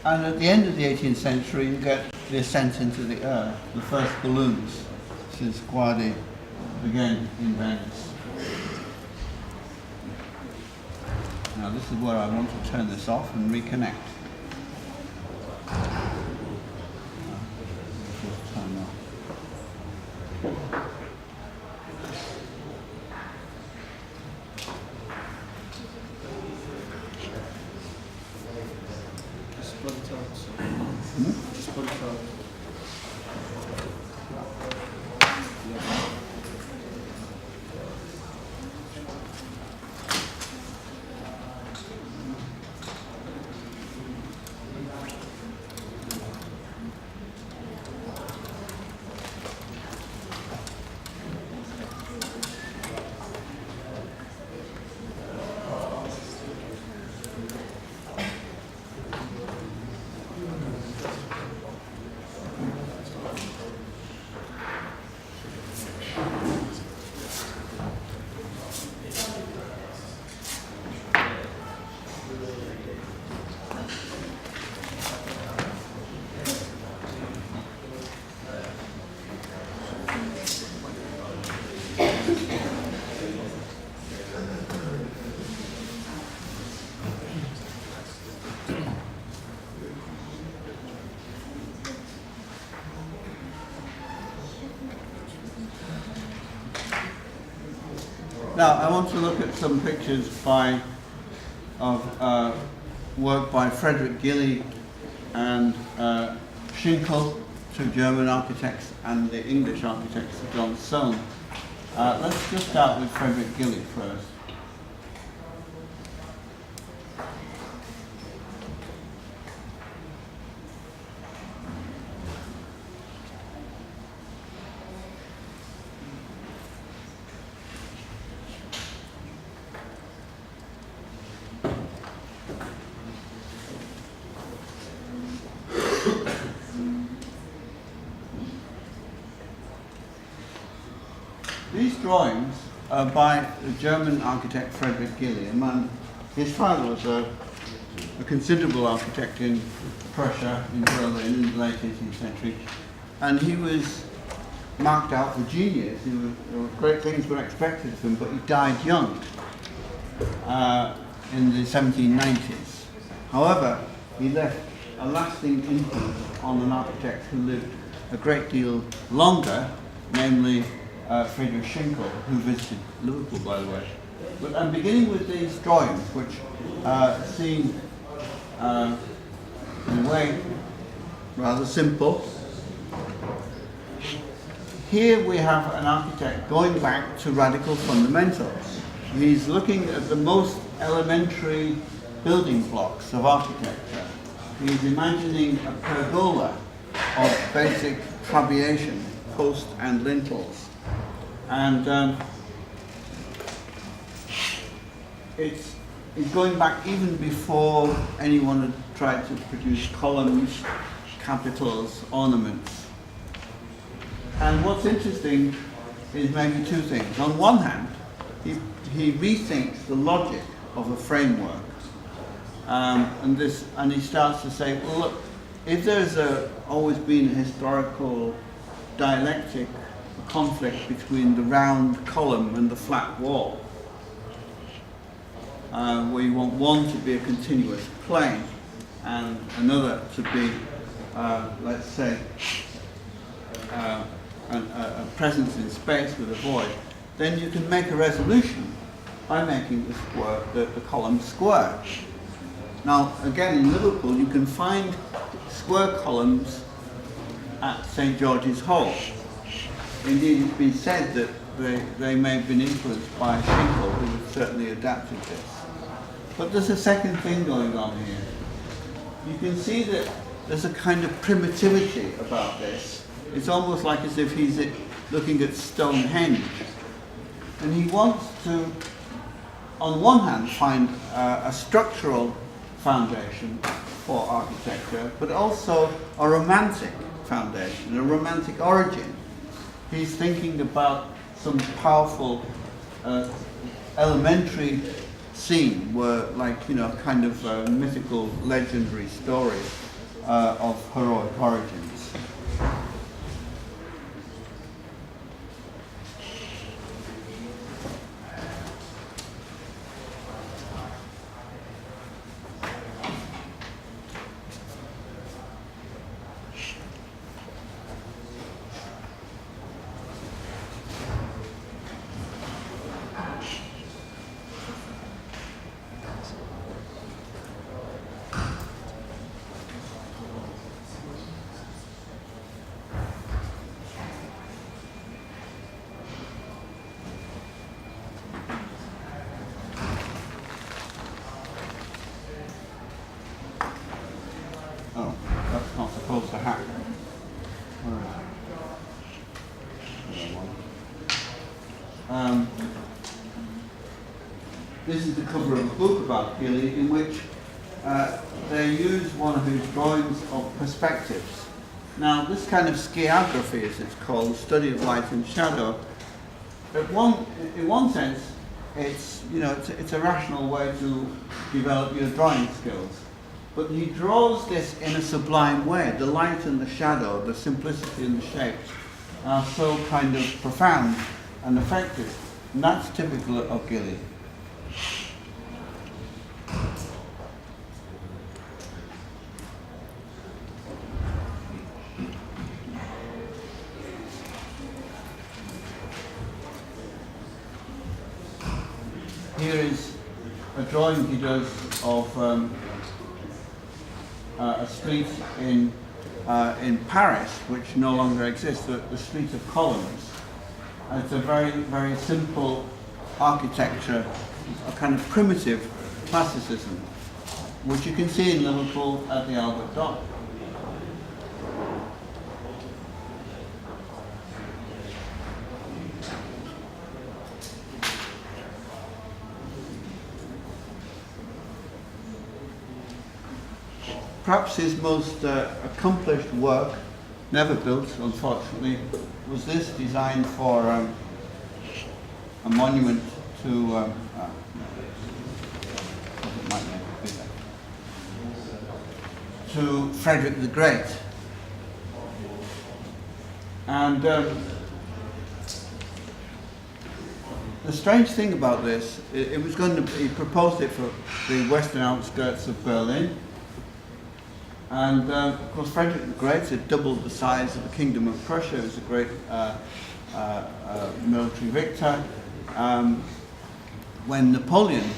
And at the end of the 18th century, you get the ascent into the earth, the first balloons. This is Guardi, again in Venice. Now this is where I want to turn this off and reconnect. Just turn off. Just put it out. Now, I want to look at some pictures of work by Frederick Gilly and Schinkel, two German architects, and the English architects, John Soane. Let's just start with Frederick Gilly first. These drawings are by the German architect Frederick Gilly, a man. His father was a considerable architect in Prussia, in Berlin, in the late 18th century, and he was marked out for genius. Great things were expected of him, but he died young in the 1790s. However, he left a lasting influence on an architect who lived a great deal longer, namely Friedrich Schinkel, who visited Liverpool, by the way. But I'm beginning with these drawings, which seem in a way rather simple. Here we have an architect going back to radical fundamentals. He's looking at the most elementary building blocks of architecture. He's imagining a pergola of basic trabeation, post and lintels. And it's going back even before anyone had tried to produce columns, capitals, ornaments. And what's interesting is maybe two things. On one hand, he rethinks the logic of a framework. And he starts to say, well, look, if there's always been a historical dialectic, a conflict between the round column and the flat wall, where you want one to be a continuous plane and another to be, let's say, a presence in space with a void, then you can make a resolution by making the column square. Now, again, in Liverpool, you can find square columns at St. George's Hall. Indeed, it's been said that they may have been influenced by Schinkel, who certainly adapted this. But there's a second thing going on here. You can see that there's a kind of primitivity about this. It's almost like as if he's looking at Stonehenge. And he wants to, on one hand, find a structural foundation for architecture, but also a romantic foundation, a romantic origin. He's thinking about some powerful elementary scene where, like, you know, kind of mythical, legendary story of heroic origins. Oh, that's not supposed to happen. This is the cover of a book about Gilly, in which they use one of his drawings of perspectives. Now, this kind of skiography, as it's called, study of light and shadow, in one sense, it's a rational way to develop your drawing skills. But he draws this in a sublime way. The light and the shadow, the simplicity and the shapes are so kind of profound and effective. And that's typical of Gilly. Here is a drawing he does of a street in Paris, which no longer exists, the Street of Columns. And it's a very, very simple architecture, a kind of primitive classicism, which you can see in Liverpool at the Albert Dock. Perhaps his most accomplished work, never built unfortunately, was this, designed for a monument to Frederick the Great. And the strange thing about this, it was going to, he proposed it for the western outskirts of Berlin. And of course, Frederick the Great had doubled the size of the Kingdom of Prussia. He was a great military victor. When Napoleon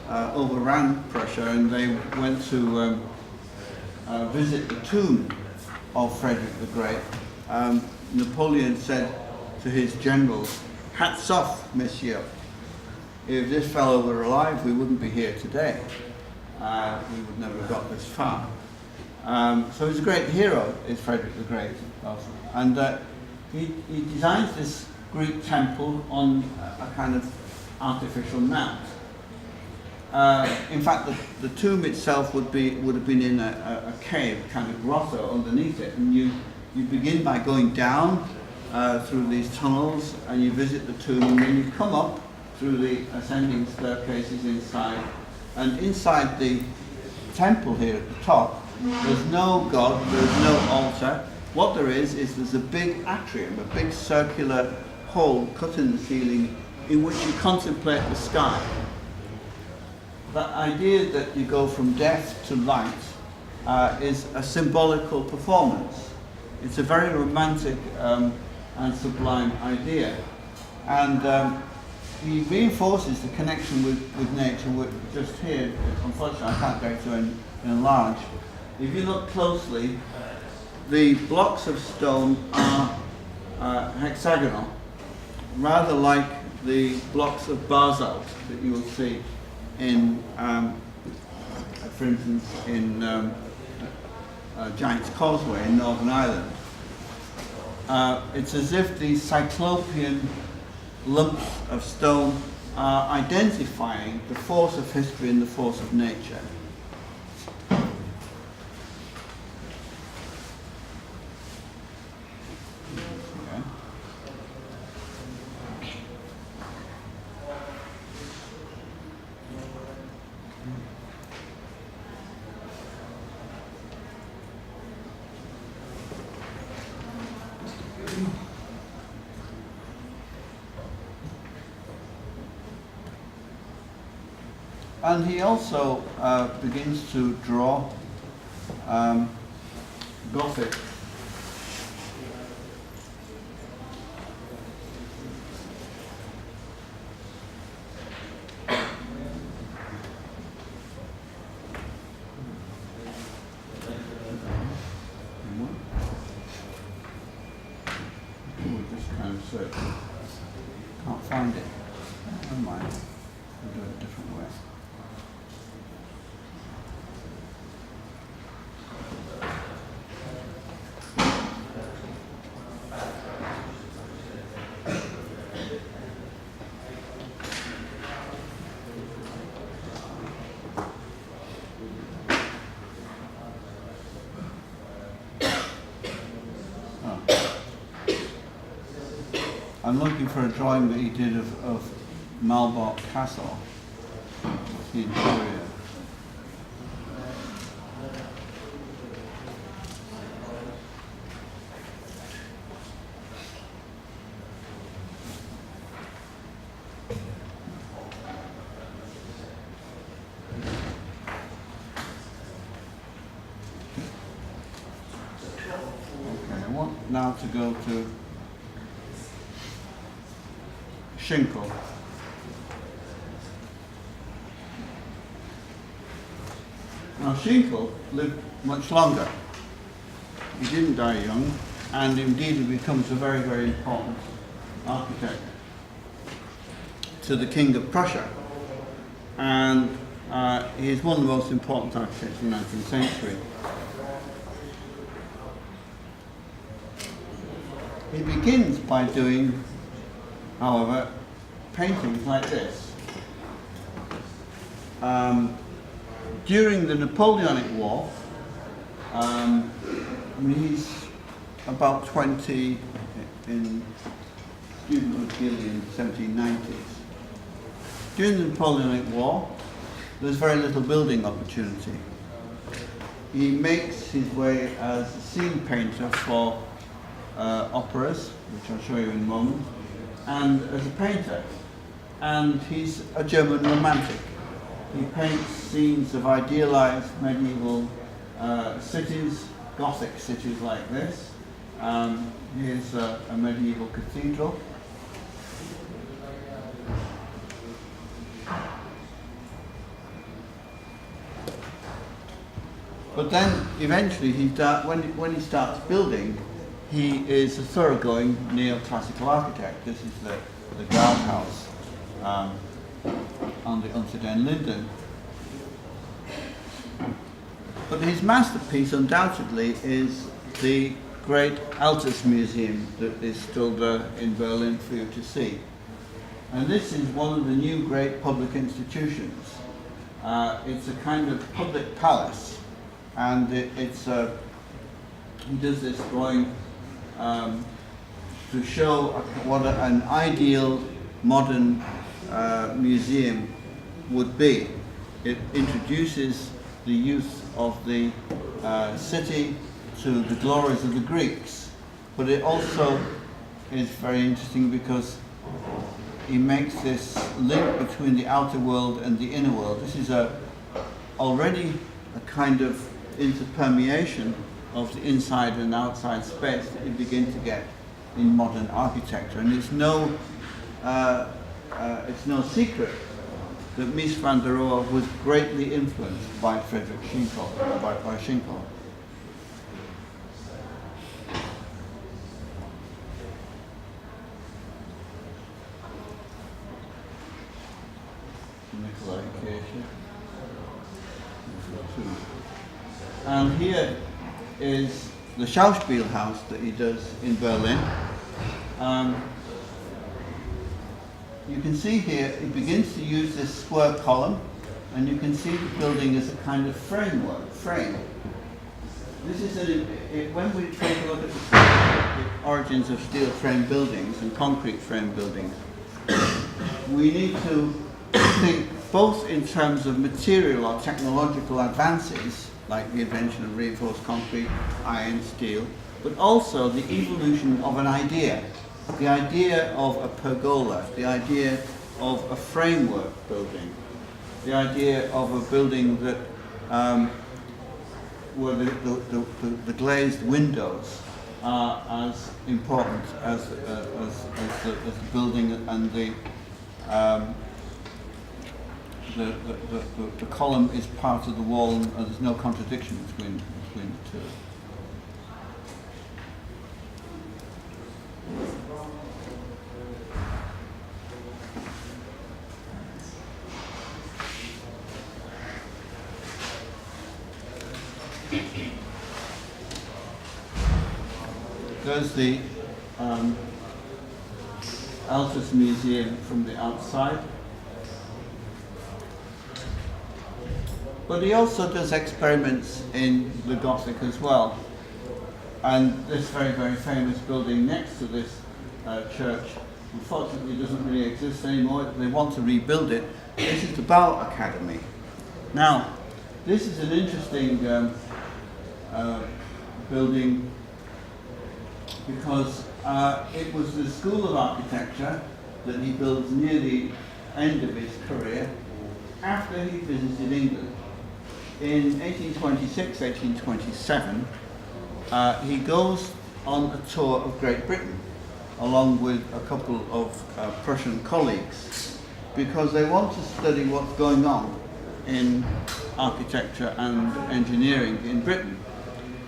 overran Prussia and they went to visit the tomb of Frederick the Great, Napoleon said to his generals, "Hats off, monsieur. If this fellow were alive, we wouldn't be here today. We would never have got this far." So he's a great hero, is Frederick the Great. And he designs this Greek temple on a kind of artificial mount. In fact, the tomb itself would have been in a cave, kind of grotto underneath it. And you begin by going down through these tunnels, and you visit the tomb, and then you come up through the ascending staircases inside. And inside the temple here at the top, there's no god, there's no altar. What there is there's a big atrium, a big circular hole cut in the ceiling in which you contemplate the sky. That idea that you go from death to light is a symbolical performance. It's a very romantic and sublime idea. And he reinforces the connection with nature just here. Unfortunately, I can't go to enlarge. If you look closely, the blocks of stone are hexagonal, rather like the blocks of basalt that you will see in, for instance, in Giant's Causeway in Northern Ireland. It's as if these cyclopean lumps of stone are identifying the force of history and the force of nature. And he also begins to draw Gothic. Just kind of search. Can't find it. Never mind. We'll do it a different way. I'm looking for a drawing that he did of Malbork Castle, the interior. Okay, I want now to go to Schinkel. Now Schinkel lived much longer. He didn't die young, and indeed he becomes a very, very important architect to the King of Prussia. And he is one of the most important architects in the 19th century. He begins by doing, however, paintings like this. During the Napoleonic War, he's about 20 in student of Gilly in the 1790s. During the Napoleonic War, there's very little building opportunity. He makes his way as a scene painter for operas, which I'll show you in a moment, and as a painter. And he's a German romantic. He paints scenes of idealized medieval cities, Gothic cities like this. Here's a medieval cathedral. But then eventually when he starts building, he is a thoroughgoing neoclassical architect. This is the guardhouse on the Unter den Linden. But his masterpiece undoubtedly is the great Altes Museum that is still there in Berlin for you to see. And this is one of the new great public institutions. It's a kind of public palace, and he does this drawing to show what an ideal modern museum would be. It introduces the use of the city to the glories of the Greeks, but it also is very interesting because he makes this link between the outer world and the inner world. This is already a kind of interpermeation of the inside and outside space that you begin to get in modern architecture, and it's no secret that Mies van der Rohe was greatly influenced by Friedrich Schinkel, by Schinkel. And here is the Schauspielhaus that he does in Berlin. You can see here he begins to use this square column, and you can see the building as a kind of frame. This is when we take a look at the origins of steel frame buildings and concrete frame buildings, we need to think both in terms of material or technological advances, like the invention of reinforced concrete, iron, steel, but also the evolution of an idea. The idea of a pergola, the idea of a framework building, the idea of a building that where the glazed windows are as important as the building and the column is part of the wall, and there's no contradiction between the two. There's the Altes Museum from the outside. But he also does experiments in the Gothic as well. And this very, very famous building next to this church, unfortunately doesn't really exist anymore. They want to rebuild it. This is the Bau Academy. Now, this is an interesting building because it was the School of Architecture that he builds near the end of his career after he visited England. In 1826, 1827, he goes on a tour of Great Britain along with a couple of Prussian colleagues because they want to study what's going on in architecture and engineering in Britain.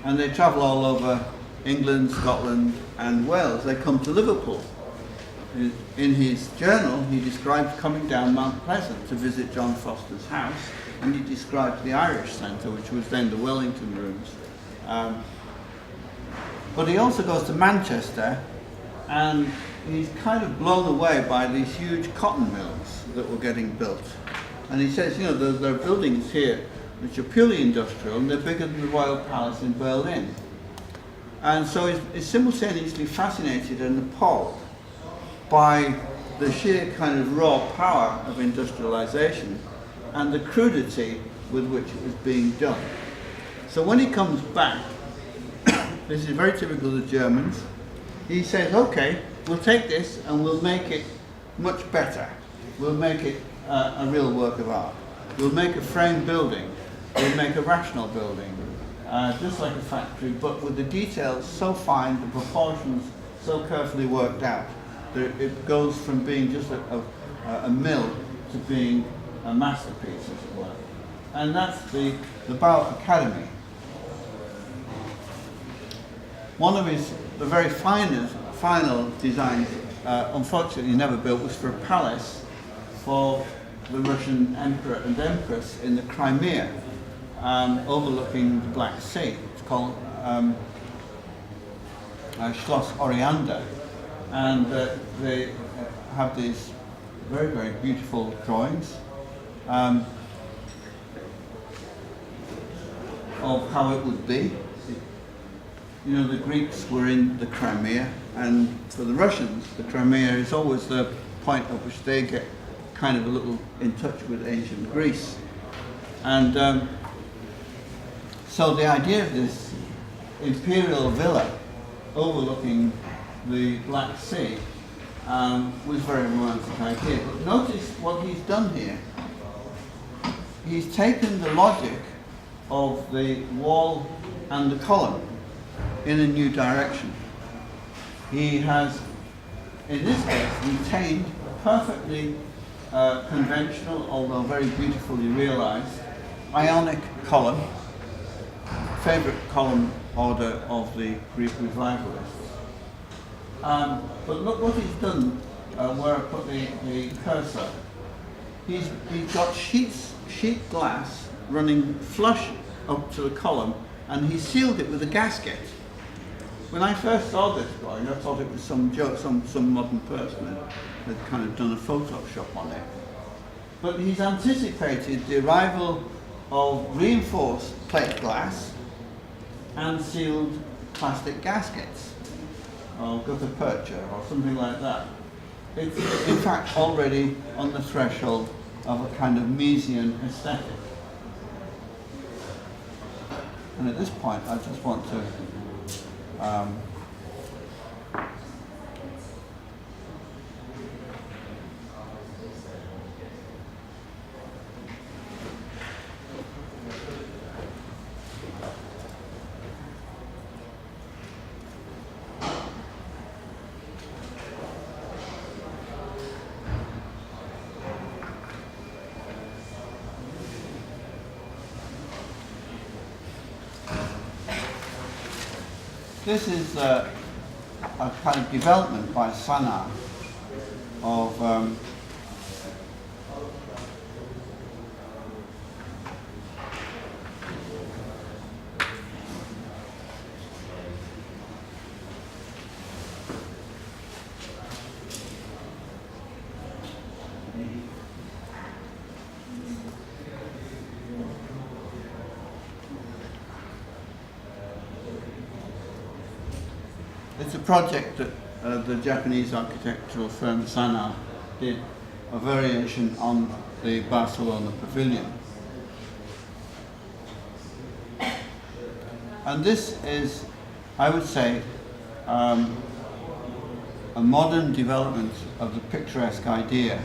And they travel all over England, Scotland and Wales. They come to Liverpool. In his journal, he describes coming down Mount Pleasant to visit John Foster's house, and he describes the Irish Centre, which was then the Wellington Rooms. But he also goes to Manchester, and he's kind of blown away by these huge cotton mills that were getting built. And he says, you know, there are buildings here which are purely industrial, and they're bigger than the Royal Palace in Berlin. And so he's simultaneously fascinated and appalled by the sheer kind of raw power of industrialization and the crudity with which it was being done. So when he comes back, this is very typical of the Germans, he says, okay, we'll take this and we'll make it much better. We'll make it a real work of art. We'll make a frame building. We'll make a rational building. just like a factory, but with the details so fine, the proportions so carefully worked out, that it goes from being just a mill to being a masterpiece, as it were. And that's the Bow Academy. One of the very final designs, unfortunately never built, was for a palace for the Russian Emperor and Empress in the Crimea, overlooking the Black Sea. It's called Schloss Oriander, and they have these very, very beautiful drawings of how it would be. You know, the Greeks were in the Crimea, and for the Russians, the Crimea is always the point at which they get kind of a little in touch with ancient Greece. And so the idea of this imperial villa overlooking the Black Sea was a very romantic idea. But notice what he's done here. He's taken the logic of the wall and the column in a new direction. He has, in this case, retained perfectly conventional, although very beautifully realized, Ionic column, favorite column order of the Greek revivalists. But look what he's done where I put the cursor. He's got sheet glass running flush up to the column, and he sealed it with a gasket. When I first saw this drawing, I thought it was some joke, some modern person had kind of done a Photoshop on it. But he's anticipated the arrival of reinforced plate glass and sealed plastic gaskets, or gutta percha, or something like that. It's in fact already on the threshold of a kind of Miesian aesthetic. And at this point, I just want to this is a kind of development by Sana of it's a project that the Japanese architectural firm Sana did, a variation on the Barcelona pavilion. And this is, I would say, a modern development of the picturesque idea.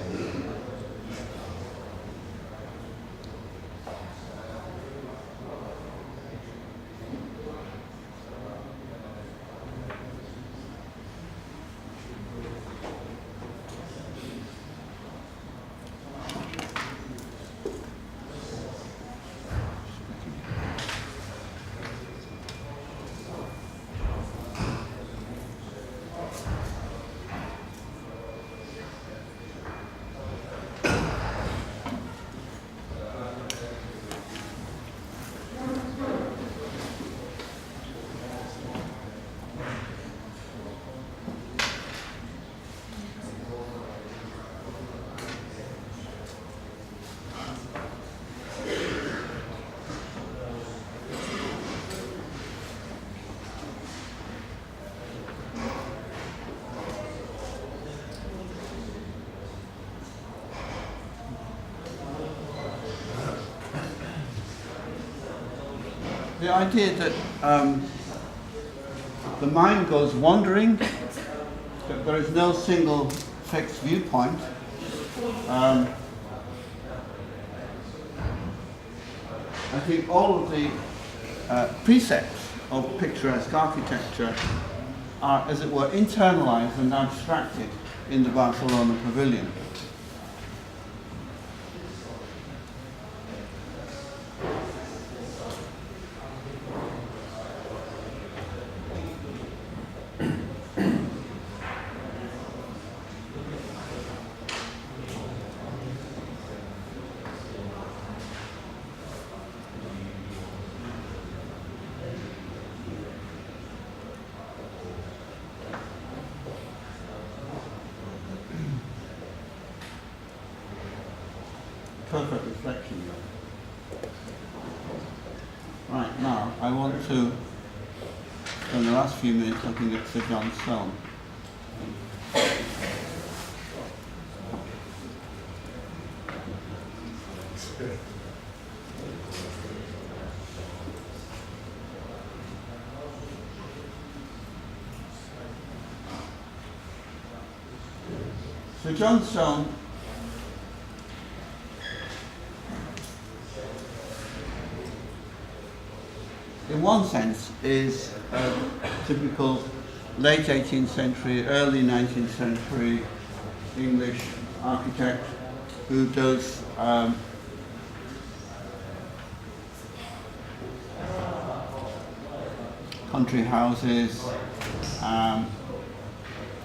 The idea that the mind goes wandering, that there is no single fixed viewpoint. I think all of the precepts of picturesque architecture are, as it were, internalized and abstracted in the Barcelona pavilion. Perfect reflection. Right, now I want to spend the last few minutes looking at Sir John Soane. Sir John Soane in one sense is a typical late 18th century, early 19th century English architect who does country houses,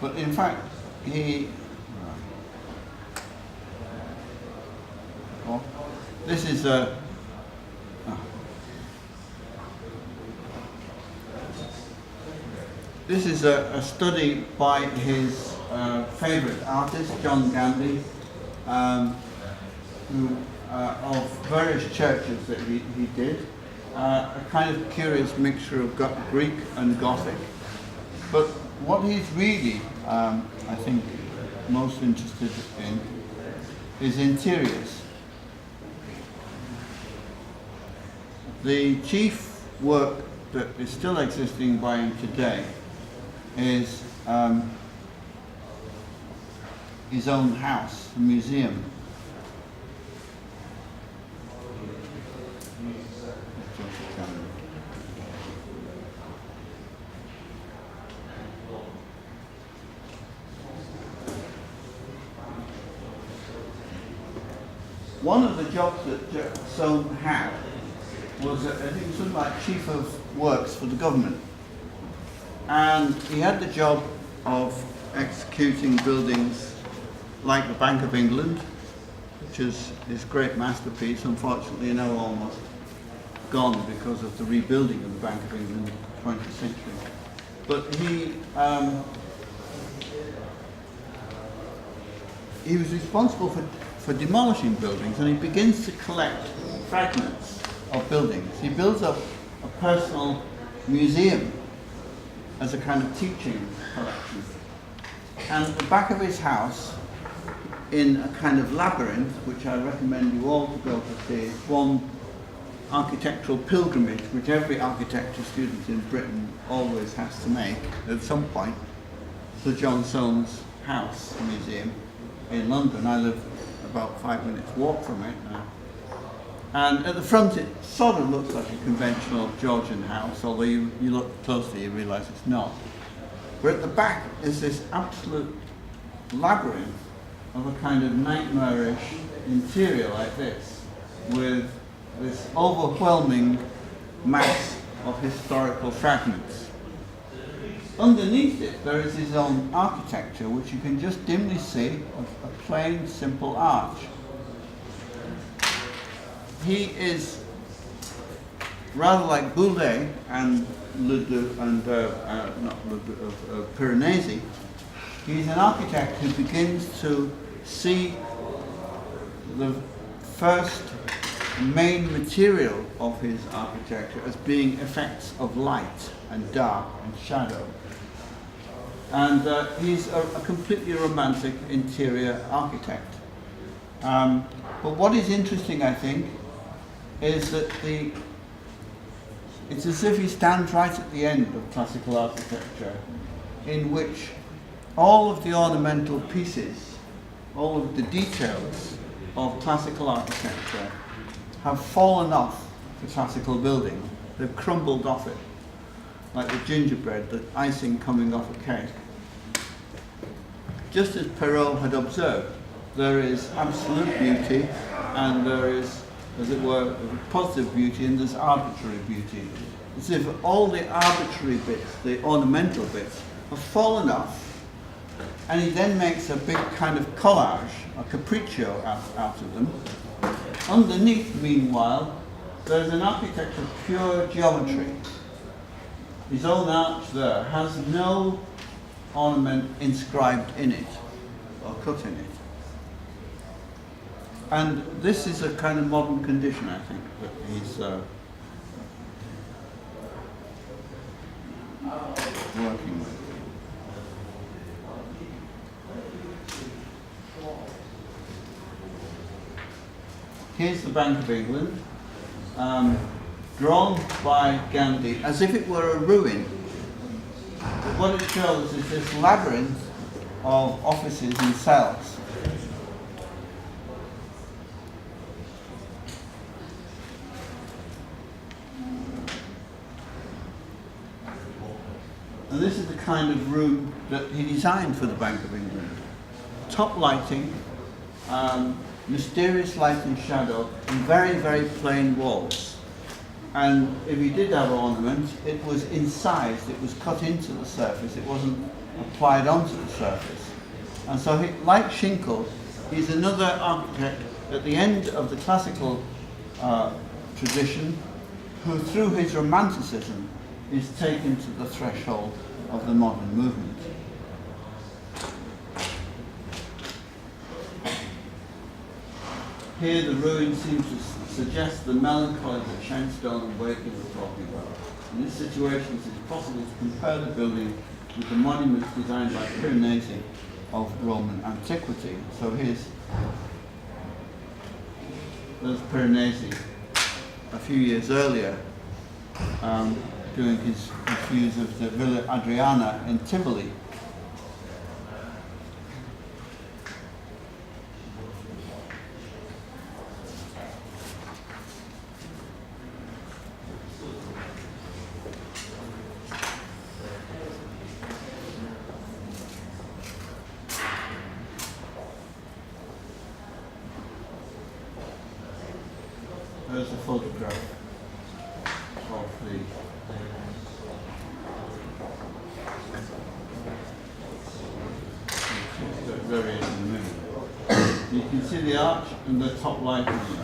but in fact this is a This is a study by his favourite artist, John Gandy, who of various churches that he did, a kind of curious mixture of Greek and Gothic. But what he's really, I think, most interested in is interiors. The chief work that is still existing by him today is his own house, the museum. One of the jobs that Soane had was, I think, something like Chief of Works for the government. And he had the job of executing buildings like the Bank of England, which is his great masterpiece, unfortunately now almost gone because of the rebuilding of the Bank of England in the 20th century. But he was responsible for demolishing buildings, and he begins to collect fragments of buildings. He builds up a personal museum as a kind of teaching collection. And at the back of his house, in a kind of labyrinth, which I recommend you all to go to see, one architectural pilgrimage which every architecture student in Britain always has to make at some point, Sir John Soane's house museum in London. I live about 5 minutes walk from it now. And at the front it sort of looks like a conventional Georgian house, although you look closely you realise it's not. But at the back is this absolute labyrinth of a kind of nightmarish interior like this, with this overwhelming mass of historical fragments. Underneath it there is his own architecture, which you can just dimly see, a plain, simple arch. He is rather like Boulez and Piranesi. He's an architect who begins to see the first main material of his architecture as being effects of light and dark and shadow. And he's a completely romantic interior architect. But what is interesting, I think, is that it's as if he stands right at the end of classical architecture, in which all of the ornamental pieces, all of the details of classical architecture have fallen off for classical building. They've crumbled off it, like the gingerbread, the icing coming off a cake. Just as Perrault had observed, there is absolute beauty, and there is, as it were, positive beauty, and there's arbitrary beauty. As if all the arbitrary bits, the ornamental bits, have fallen off, and he then makes a big kind of collage, a capriccio out of them. Underneath, meanwhile, there's an architect of pure geometry. His own arch there has no ornament inscribed in it, or cut in it. And this is a kind of modern condition, I think, that he's working with. Here's the Bank of England, drawn by Gandhi as if it were a ruin. But what it shows is this labyrinth of offices and cells. And this is the kind of room that he designed for the Bank of England. Top lighting, mysterious light and shadow, and very, very plain walls. And if he did have ornament, it was incised, it was cut into the surface, it wasn't applied onto the surface. And so, like Schinkel, he's another architect at the end of the classical tradition who, through his romanticism, is taken to the threshold of the modern movement. Here the ruins seem to suggest the melancholy that Shenstone and Wakefield were talking about. In this situation, it is possible to compare the building with the monuments designed by Piranesi of Roman antiquity. So there's Piranesi a few years earlier, doing his views of the Villa Adriana in Tivoli. There's a photograph of the variation in the middle. You can see the arch and the top light in there.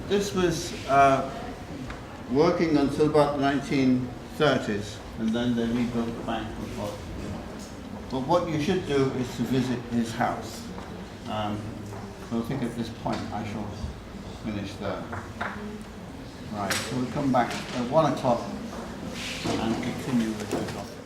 This was working until about the 1930s, and then they rebuilt the bank. But what you should do is to visit his house. So I think at this point I shall finish there. Right, so we'll come back at 1 o'clock and continue with the topic.